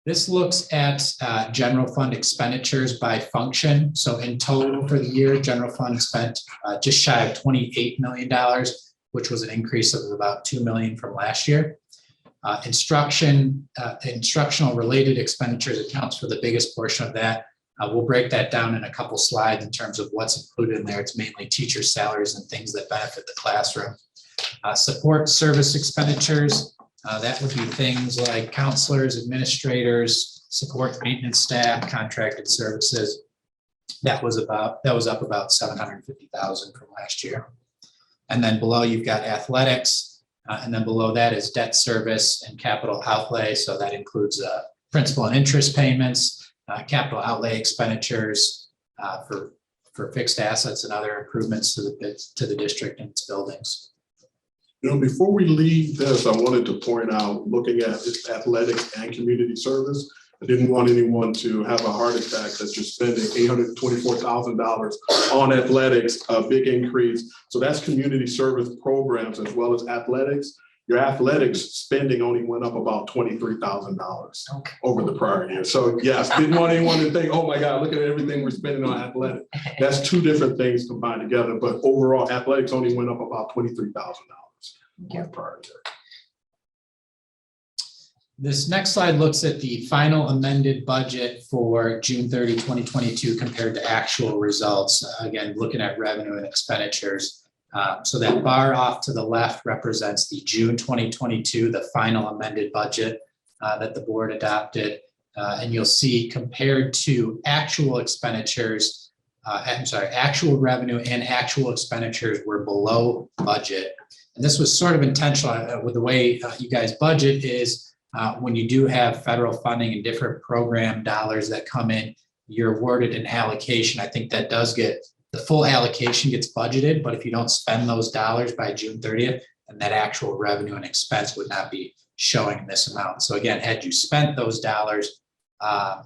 This looks at general fund expenditures by function. So in total for the year, general fund spent just shy of $28 million, which was an increase of about $2 million from last year. Instructional related expenditures accounts for the biggest portion of that. We'll break that down in a couple slides in terms of what's included in there. It's mainly teacher salaries and things that benefit the classroom. Support service expenditures. That would be things like counselors, administrators, support maintenance staff, contracted services. That was up about $750,000 from last year. And then below you've got athletics, and then below that is debt service and capital outlay. So that includes principal and interest payments, capital outlay expenditures for fixed assets and other improvements to the district and its buildings. You know, before we leave this, I wanted to point out, looking at this athletics and community service, I didn't want anyone to have a heart attack that you're spending $824,000 on athletics, a big increase. So that's community service programs as well as athletics. Your athletics spending only went up about $23,000 over the prior year. So yes, didn't want anyone to think, oh my God, look at everything we're spending on athletics. That's two different things combined together, but overall athletics only went up about $23,000. This next slide looks at the final amended budget for June 30, 2022 compared to actual results. Again, looking at revenue and expenditures. So that bar off to the left represents the June 2022, the final amended budget that the board adopted. And you'll see compared to actual expenditures, actual revenue and actual expenditures were below budget. And this was sort of intentional with the way you guys budget is when you do have federal funding and different program dollars that come in, you're awarded an allocation. I think that does get, the full allocation gets budgeted, but if you don't spend those dollars by June 30th, then that actual revenue and expense would not be showing in this amount. So again, had you spent those dollars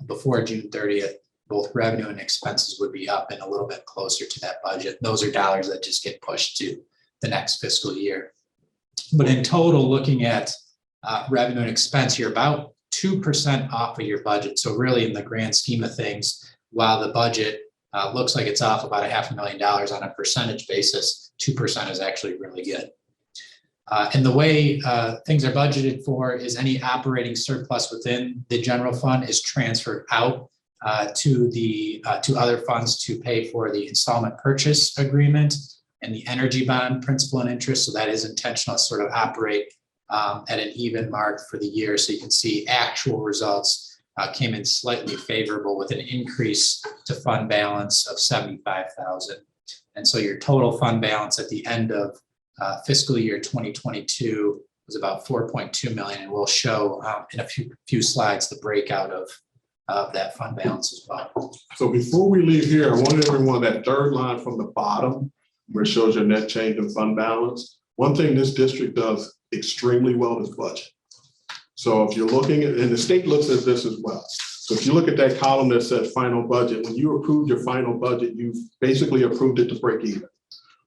before June 30th, both revenue and expenses would be up and a little bit closer to that budget. Those are dollars that just get pushed to the next fiscal year. But in total, looking at revenue and expense, you're about 2% off of your budget. So really in the grand scheme of things, while the budget looks like it's off about $500,000 on a percentage basis, 2% is actually really good. And the way things are budgeted for is any operating surplus within the general fund is transferred out to other funds to pay for the installment purchase agreement and the energy bond principal and interest. So that is intentional, sort of operate at an even mark for the year. So you can see actual results came in slightly favorable with an increase to fund balance of $75,000. And so your total fund balance at the end of fiscal year 2022 was about 4.2 million. And we'll show in a few slides the breakout of that fund balance as well. So before we leave here, I want everyone, that third line from the bottom, where it shows your net change in fund balance. One thing this district does extremely well is budget. So if you're looking at, and the state looks at this as well. So if you look at that column that says final budget, when you approved your final budget, you basically approved it to break even.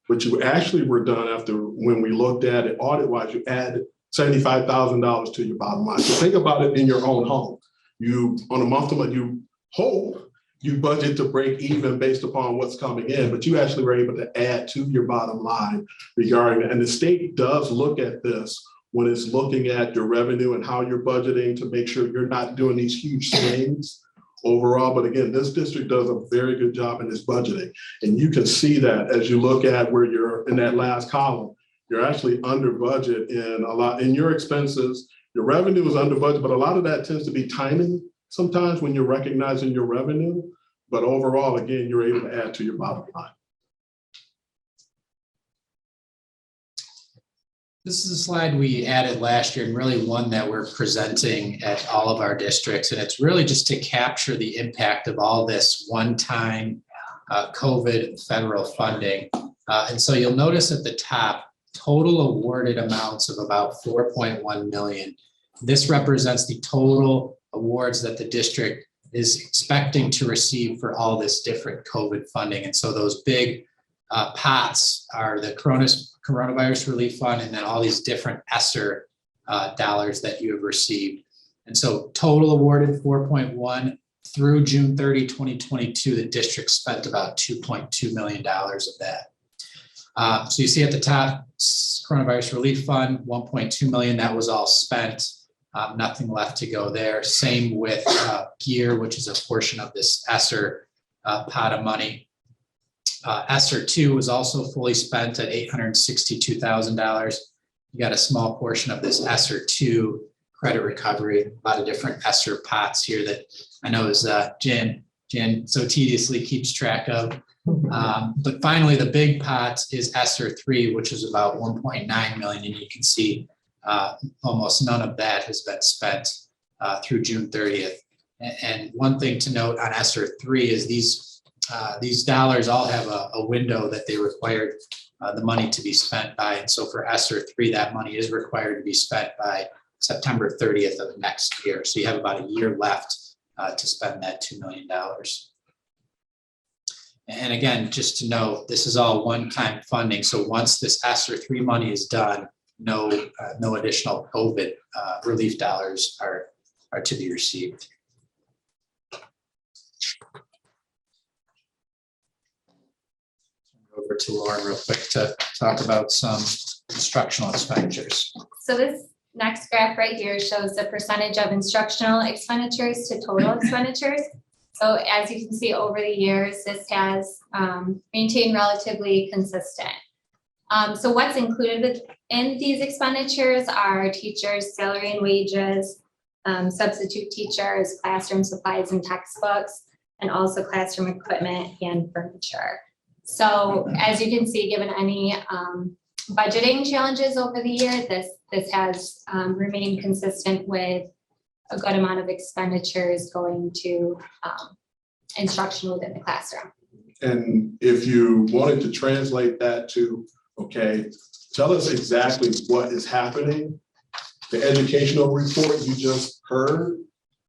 But you actually were done after, when we looked at it audit wise, you added $75,000 to your bottom line. So think about it in your own home. You, on a month to month, you hope you budget to break even based upon what's coming in, but you actually were able to add to your bottom line regarding that. And the state does look at this when it's looking at your revenue and how you're budgeting to make sure you're not doing these huge swings overall. But again, this district does a very good job in this budgeting. And you can see that as you look at where you're in that last column, you're actually under budget in a lot in your expenses. Your revenue is under budget, but a lot of that tends to be timing sometimes when you're recognizing your revenue. But overall, again, you're able to add to your bottom line. This is a slide we added last year and really one that we're presenting at all of our districts. And it's really just to capture the impact of all this one-time COVID federal funding. And so you'll notice at the top, total awarded amounts of about 4.1 million. This represents the total awards that the district is expecting to receive for all this different COVID funding. And so those big pots are the coronavirus relief fund, and then all these different ESSER dollars that you have received. And so total awarded 4.1 through June 30, 2022, the district spent about $2.2 million of that. So you see at the top, coronavirus relief fund, 1.2 million, that was all spent. Nothing left to go there. Same with GEAR, which is a portion of this ESSER pot of money. ESSER 2 was also fully spent at $862,000. You got a small portion of this ESSER 2 credit recovery, a lot of different ESSER pots here that I know is Jan so tediously keeps track of. But finally, the big pot is ESSER 3, which is about 1.9 million, and you can see almost none of that has been spent through June 30th. And one thing to note on ESSER 3 is these dollars all have a window that they required the money to be spent by. And so for ESSER 3, that money is required to be spent by September 30th of next year. So you have about a year left to spend that $2 million. And again, just to know, this is all one-time funding. So once this ESSER 3 money is done, no additional COVID relief dollars are to be received. Over to Lauren real quick to talk about some instructional expenditures. So this next graph right here shows the percentage of instructional expenditures to total expenditures. So as you can see over the years, this has maintained relatively consistent. So what's included in these expenditures are teachers' salary and wages, substitute teachers, classroom supplies and textbooks, and also classroom equipment and furniture. So as you can see, given any budgeting challenges over the year, this has remained consistent with a good amount of expenditures going to instruction within the classroom. And if you wanted to translate that to, okay, tell us exactly what is happening. The educational report you just heard,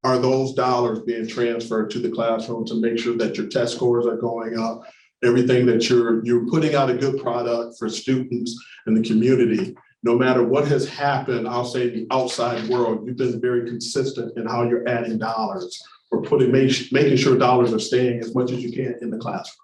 are those dollars being transferred to the classroom to make sure that your test scores are going up? Everything that you're putting out a good product for students in the community. No matter what has happened, I'll say the outside world, you've been very consistent in how you're adding dollars or making sure dollars are staying as much as you can in the classroom.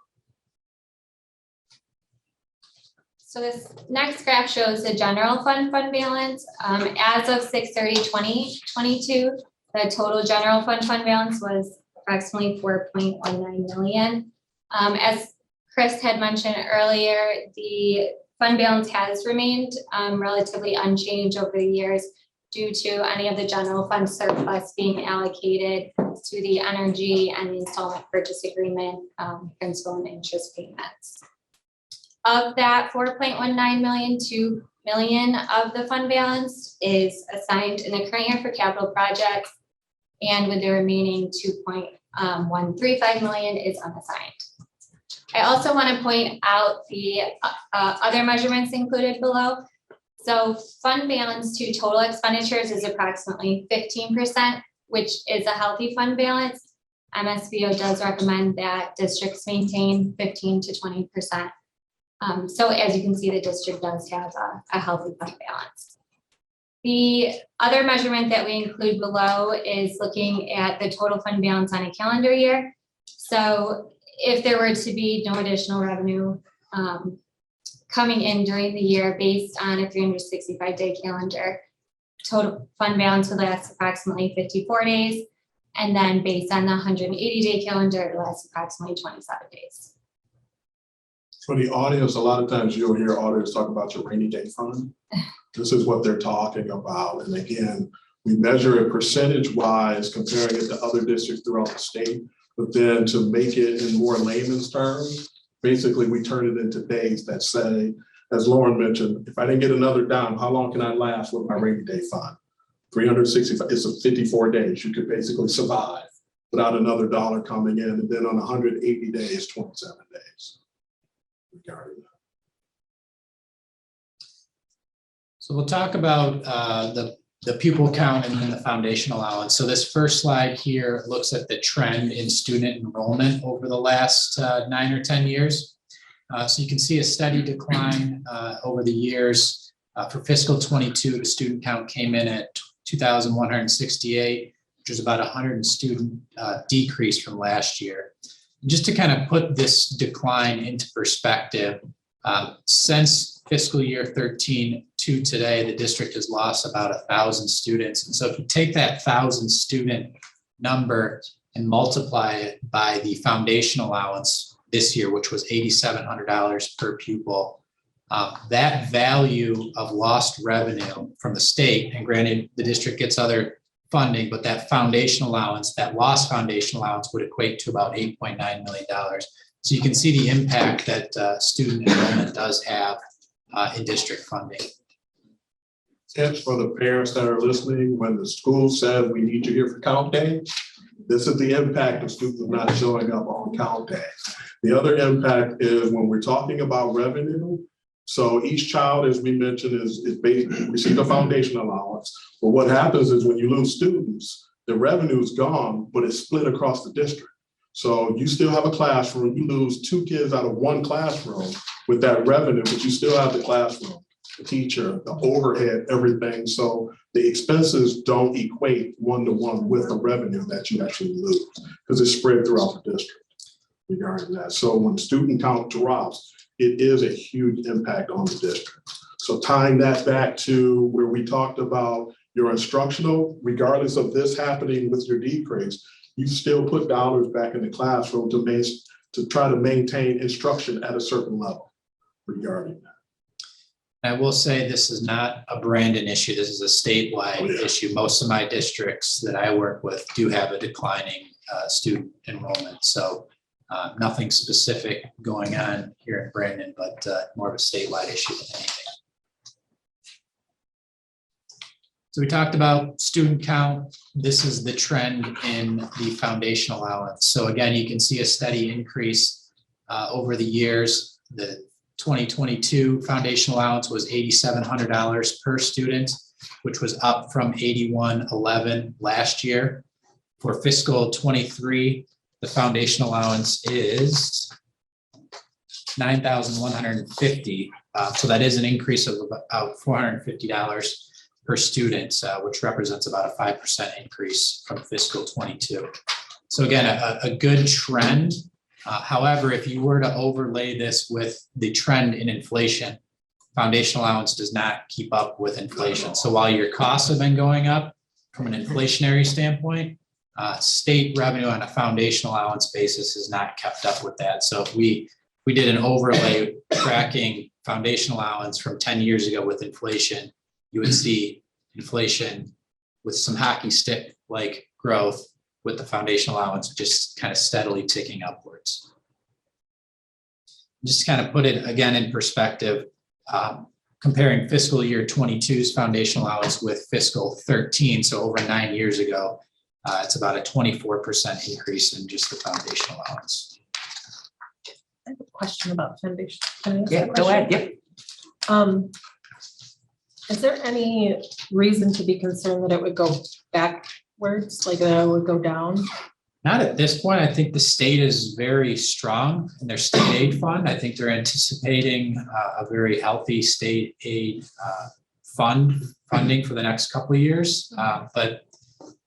So this next graph shows the general fund balance. As of 6/30/2022, the total general fund balance was approximately 4.19 million. As Chris had mentioned earlier, the fund balance has remained relatively unchanged over the years due to any of the general fund surplus being allocated to the energy and the installment purchase agreement principal and interest payments. Of that 4.19 million, 2 million of the fund balance is assigned in the current year for capital projects, and with the remaining 2.135 million is unassigned. I also want to point out the other measurements included below. So fund balance to total expenditures is approximately 15%, which is a healthy fund balance. MSBO does recommend that districts maintain 15 to 20%. So as you can see, the district does have a healthy fund balance. The other measurement that we include below is looking at the total fund balance on a calendar year. So if there were to be no additional revenue coming in during the year based on a 365-day calendar, total fund balance would last approximately 54 days. And then based on the 180-day calendar, it lasts approximately 27 days. For the audience, a lot of times you'll hear auditors talk about your rainy day fund. This is what they're talking about. And again, we measure it percentage-wise, comparing it to other districts throughout the state. But then to make it in more layman's terms, basically we turn it into days that say, as Lauren mentioned, if I didn't get another dime, how long can I last with my rainy day fund? 365, it's a 54 days. You could basically survive without another dollar coming in. And then on 180 days, 27 days. Regarding that. So we'll talk about the pupil count and then the foundation allowance. So this first slide here looks at the trend in student enrollment over the last 9 or 10 years. So you can see a steady decline over the years. For fiscal 22, the student count came in at 2,168, which is about 100 student decrease from last year. Just to kind of put this decline into perspective, since fiscal year 13 to today, the district has lost about 1,000 students. And so if you take that 1,000 student number and multiply it by the foundation allowance this year, which was $8,700 per pupil, that value of lost revenue from the state, and granted the district gets other funding, but that foundation allowance, that lost foundation allowance would equate to about $8.9 million. So you can see the impact that student enrollment does have in district funding. Tips for the parents that are listening, when the school says we need you here for count day, this is the impact of students not showing up on count day. The other impact is when we're talking about revenue. So each child, as we mentioned, is basically receive a foundation allowance. But what happens is when you lose students, the revenue is gone, but it's split across the district. So you still have a classroom, you lose 2 kids out of 1 classroom with that revenue, but you still have the classroom, the teacher, the overhead, everything. So the expenses don't equate 1-to-1 with the revenue that you actually lose because it's spread throughout the district regarding that. So when student count drops, it is a huge impact on the district. So tying that back to where we talked about your instructional, regardless of this happening with your decrease, you still put dollars back in the classroom to try to maintain instruction at a certain level regarding that. I will say this is not a Brandon issue. This is a statewide issue. Most of my districts that I work with do have a declining student enrollment. So nothing specific going on here in Brandon, but more of a statewide issue than anything. So we talked about student count. This is the trend in the foundation allowance. So again, you can see a steady increase over the years. The 2022 foundation allowance was $8,700 per student, which was up from $8,111 last year. For fiscal 23, the foundation allowance is $9,150. So that is an increase of about $450 per student, which represents about a 5% increase from fiscal 22. So again, a good trend. However, if you were to overlay this with the trend in inflation, foundation allowance does not keep up with inflation. So while your costs have been going up from an inflationary standpoint, state revenue on a foundation allowance basis has not kept up with that. So if we did an overlay tracking foundation allowance from 10 years ago with inflation, you would see inflation with some hockey stick like growth with the foundation allowance just kind of steadily ticking upwards. Just to kind of put it again in perspective, comparing fiscal year 22's foundation allowance with fiscal 13, so over 9 years ago, it's about a 24% increase in just the foundation allowance. I have a question about foundation. Can I ask Yeah, that go question? ahead, yep. Is there any reason to be concerned that it would go backwards, like that it would go down? Not at this point. I think the state is very strong in their state aid fund. I think they're anticipating a very healthy state aid funding for the next couple of years. But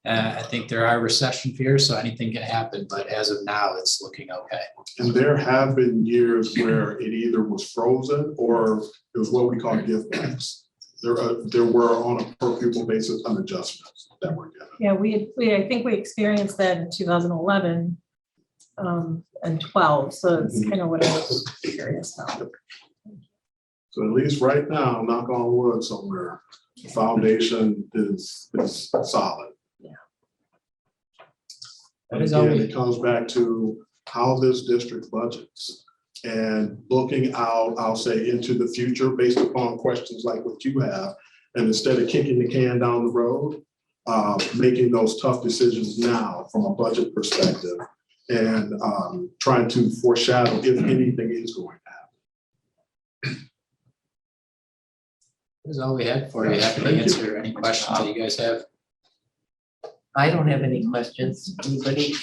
I think there are recession fears, so anything can happen. But as of now, it's looking okay. And there have been years where it either was frozen or it was what we call gift backs. There were on a per pupil basis some adjustments that were given. Yeah, I think we experienced that in 2011 and 12, so it's kind of what I was curious about. So at least right now, knock on wood somewhere, the foundation is solid. That is Again, always- it comes back to how this district budgets and looking out, I'll say, into the future based upon questions like what you have. And instead of kicking the can down the road, making those tough decisions now from a budget perspective and trying to foreshadow if anything is going to happen. That's all we had for you. Happy to answer any questions that you guys have. I don't have any questions. Anybody?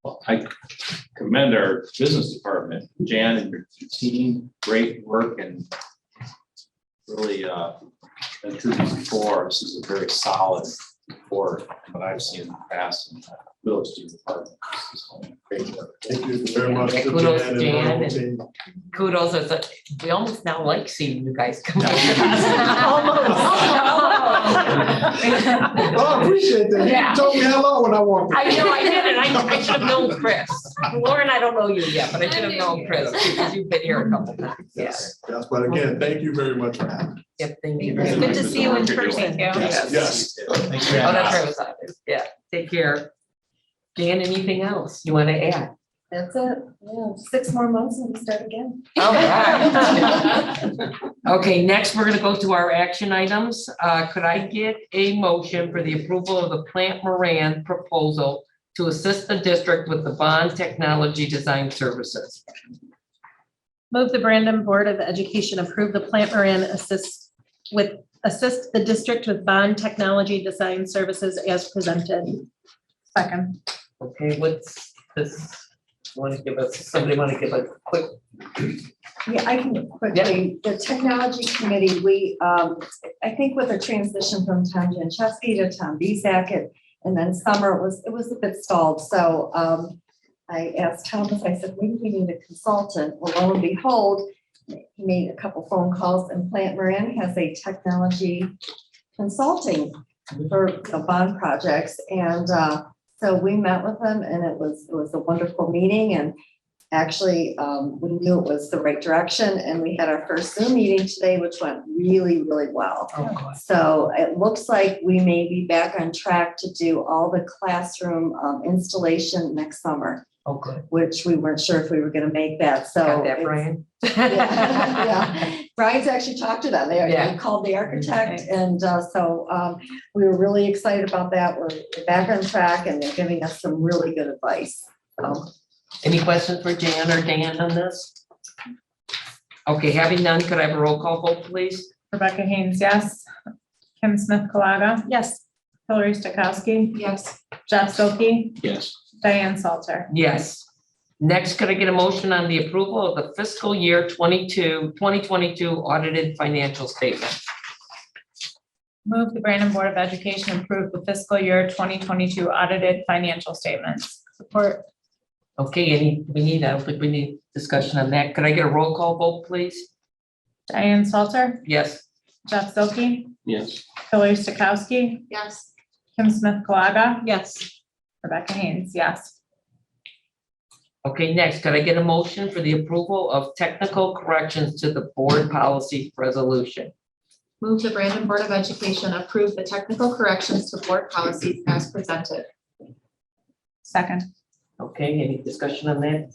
Well, I commend our business department, Jan and your team, great work and really been through this before. This is a very solid report, what I've seen in the past and kudos to your department. Great work. Thank you very much. Yeah, to kudos Jan to and the Jan whole and- team. Kudos, we almost now like seeing you guys come. Oh, I appreciate that. Yeah. You told me hello when I walked in. I know, I did, and I should have known Chris. Lauren, I don't know you yet, but I should have known Chris because you've been here a couple times. Yes. Yes, but again, thank you very much for having me. Yep, thank you. It's good to see you in person. Yes, yes. Thanks for Oh, having that's us. right, it was obvious. Yeah, take care. Jan, anything else you want to add? That's it. Yeah, 6 more months and we start again. All right. Okay, next, we're gonna go to our action items. Could I get a motion for the approval of the Plant Moran proposal to assist the district with the bond technology design services? Move the Brandon Board of Education approve the Plant Moran assist the district with bond technology design services as presented. Second. Okay, what's this? Somebody want to give a quick, Yeah, I can quickly, the technology committee, we, I think with the transition from Tom Janchesky to Tom Bizak and then summer, it was a bit stalled. So I asked Thomas, I said, maybe we need a consultant. Well, lo and behold, he made a couple phone calls and Plant Moran has a technology consulting for the bond projects. And so we met with them and it was a wonderful meeting and actually, we knew it was the right direction and we had our first Zoom meeting today, which went really, really well. So it looks like we may be back on track to do all the classroom installation next summer, okay, which we weren't sure if we were gonna make that, so. got that, it's- Brian? Yeah, Brian's actually talked to them. Yeah. They called the architect and so we were really excited about that. We're back on track and they're giving us some really good advice. Any questions for Jan or Dan on this? Okay, having none, could I have a roll call vote, please? Rebecca Haynes, yes. Kim Smith Colaga, Yes. Hillary Stokowski, Yes. Jeff Zielke, Yes. Diane Salter. Yes. Next, could I get a motion on the approval of the fiscal year 2022 audited financial statement? Move the Brandon Board of Education approve the fiscal year 2022 audited financial statements. Support. Okay, I don't think we need discussion on that. Could I get a roll call vote, please? Diane Salter, Yes. Jeff Zielke, Yes. Hillary Stokowski, Yes. Kim Smith Colaga, Yes. Rebecca Haynes, yes. Okay, next, could I get a motion for the approval of technical corrections to the board policy resolution? Move the Brandon Board of Education approve the technical corrections to board policies as presented. Second. Okay, any discussion on that?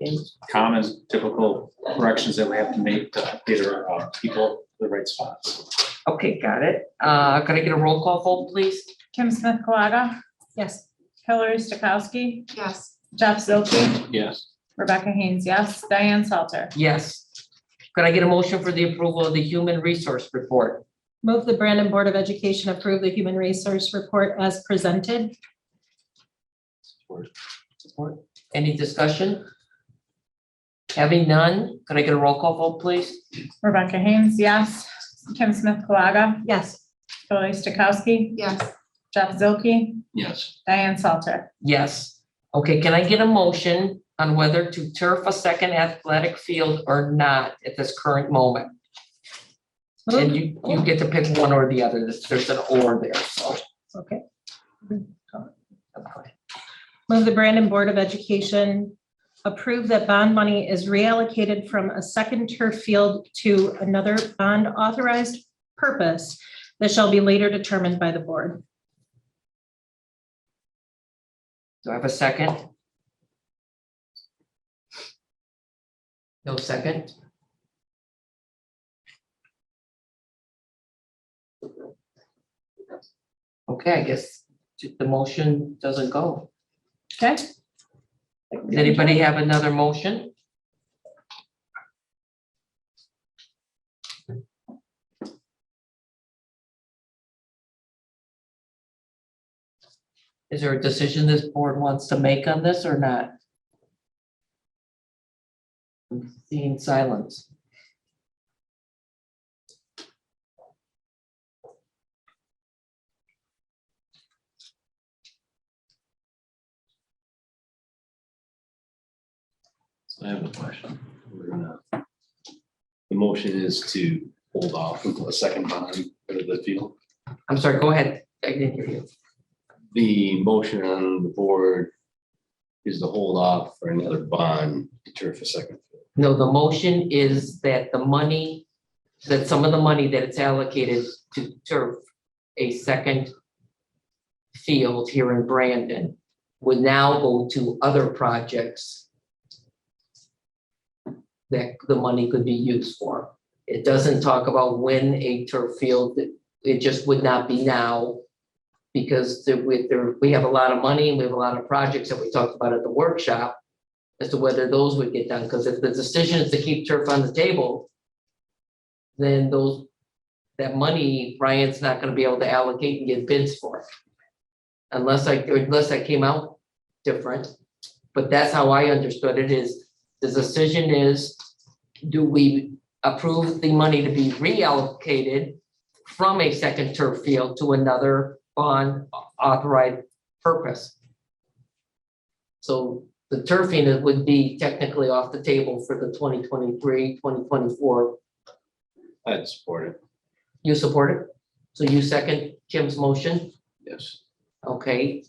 Okay. Common typical corrections that we have to make to update our people to the right spots. Okay, got it. Could I get a roll call vote, please? Kim Smith Colaga, Yes. Hillary Stokowski, Yes. Jeff Zielke, Yes. Rebecca Haynes, yes. Diane Salter. Yes. Could I get a motion for the approval of the human resource report? Move the Brandon Board of Education approve the human resource report as presented. Support. Any discussion? Having none, could I get a roll call vote, please? Rebecca Haynes, yes. Kim Smith Colaga, Yes. Hillary Stokowski, Yes. Jeff Zilke, Yes. Diane Salter. Yes. Okay, can I get a motion on whether to turf a second athletic field or not at this current moment? And you get to pick one or the other. There's an or there, so. Okay. Move the Brandon Board of Education approve that bond money is reallocated from a second turf field to another bond authorized purpose that shall be later determined by the board. Do I have a second? No second? Okay, I guess the motion doesn't go. Okay. Does anybody have another motion? Is there a decision this board wants to make on this or not? I'm seeing silence. I have a question. The motion is to hold off until a second bond for the field. I'm sorry, go ahead. I didn't hear you. The motion on the board is to hold off for another bond to turf a second field. No, the motion is that the money, that some of the money that it's allocated to turf a second field here in Brandon would now go to other projects that the money could be used for. It doesn't talk about when a turf field, it just would not be now. Because we have a lot of money and we have a lot of projects that we talked about at the workshop as to whether those would get done. Because if the decision is to keep turf on the table, then that money, Brian's not gonna be able to allocate and get bids for it. Unless I came out different, but that's how I understood it is, the decision is, do we approve the money to be reallocated from a second turf field to another bond authorized purpose? So the turfing would be technically off the table for the 2023, 2024. I'd support it. You support it? So you second Kim's motion? Yes. Okay.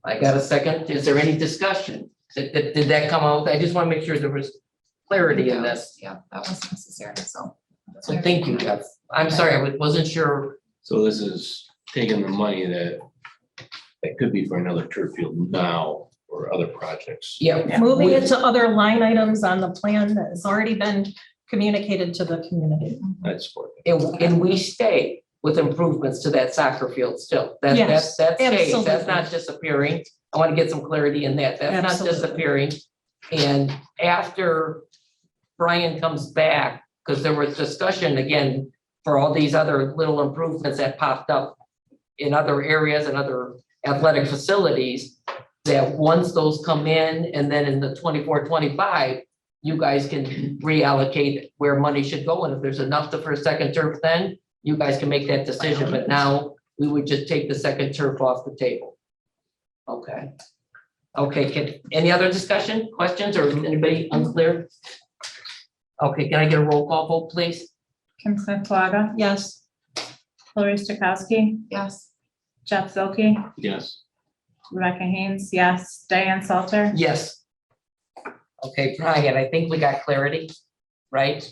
I got a second. Is there any discussion? Did that come out? I just want to make sure there was clarity in this. Yeah, that was necessary, so. So thank you, Jeff. I'm sorry, I wasn't sure. So this is taking the money that could be for another turf field now or other projects. Yeah. Moving it to other line items on the plan that has already been communicated to the community. I'd support it. And we stay with improvements to that soccer field still. That Yes, stays. That's absolutely. not disappearing. I want to get some clarity in that. That's not Absolutely. disappearing. And after Brian comes back, because there was discussion again for all these other little improvements that popped up in other areas and other athletic facilities, that once those come in and then in the 24-25, you guys can reallocate where money should go. And if there's enough for a second turf, then you guys can make that decision. But now we would just take the second turf off the table. Okay. Okay, any other discussion, questions, or anybody unclear? Okay, can I get a roll call vote, please? Kim Smith Colaga, Yes. Hillary Stokowski, Yes. Jeff Zilke, Yes. Rebecca Haynes, yes. Diane Salter. Yes. Okay, Brian, I think we got clarity, right?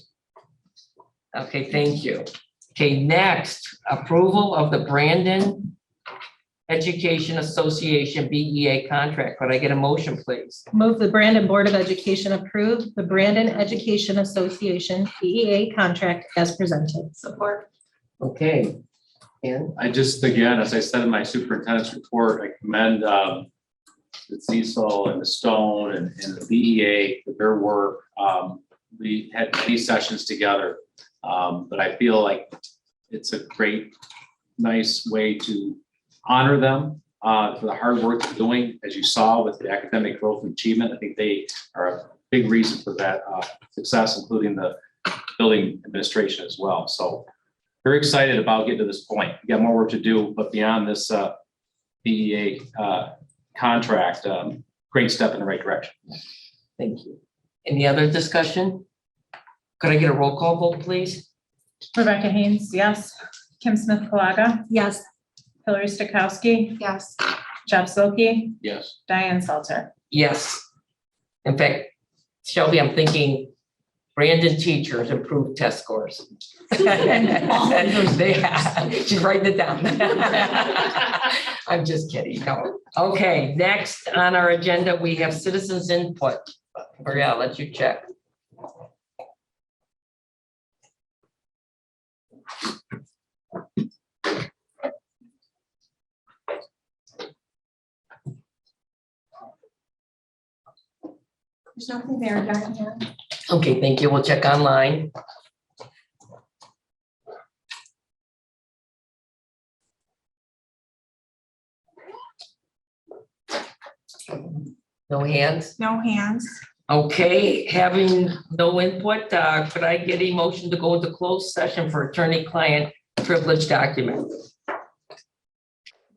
Okay, thank you. Okay, next, approval of the Brandon Education Association BEA contract. Could I get a motion, please? Move the Brandon Board of Education approve the Brandon Education Association BEA contract as presented. Support. Okay. And I just, again, as I said in my superintendent's report, I commend the Cecil and the Stone and the BEA for their work. We had many sessions together, but I feel like It's a great, nice way to honor them for the hard work they're doing. As you saw with the academic growth and achievement, I think they are a big reason for that success, including the building administration as well. So very excited about getting to this point. We got more work to do, but beyond this BEA contract, great step in the right direction. Thank you. Any other discussion? Could I get a roll call vote, please? Rebecca Haynes, yes. Kim Smith Colaga, Yes. Hillary Stokowski, Yes. Jeff Zielke, Yes. Diane Salter. Yes. In fact, Shelby, I'm thinking Brandon teachers improved test scores. She's writing it down. I'm just kidding, no. Okay, next on our agenda, we have citizens input. Maria, I'll let you check. There's nothing there, Diane. Okay, thank you. We'll check online. No hands? No hands. Okay, having no input, could I get a motion to go into closed session for attorney-client privilege document?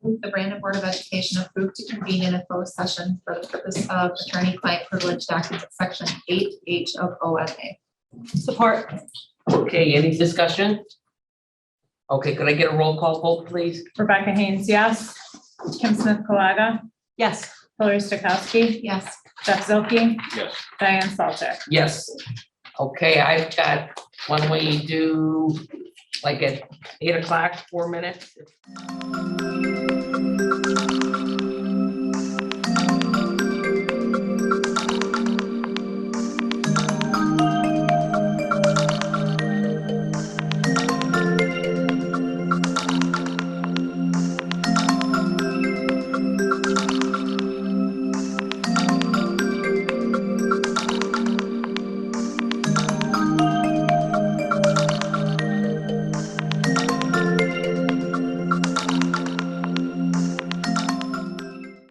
The Brandon Board of Education approved to convene in a closed session for the purpose of attorney-client privilege document, section 8H of OMA. Support. Okay, any discussion? Okay, could I get a roll call vote, please? Rebecca Haynes, yes. Kim Smith Colaga, Yes. Hillary Stokowski, Yes. Jeff Zielke, Yes. Diane Salter. Yes. Okay, I've got, why don't we do like at 8 o'clock, 4 minutes?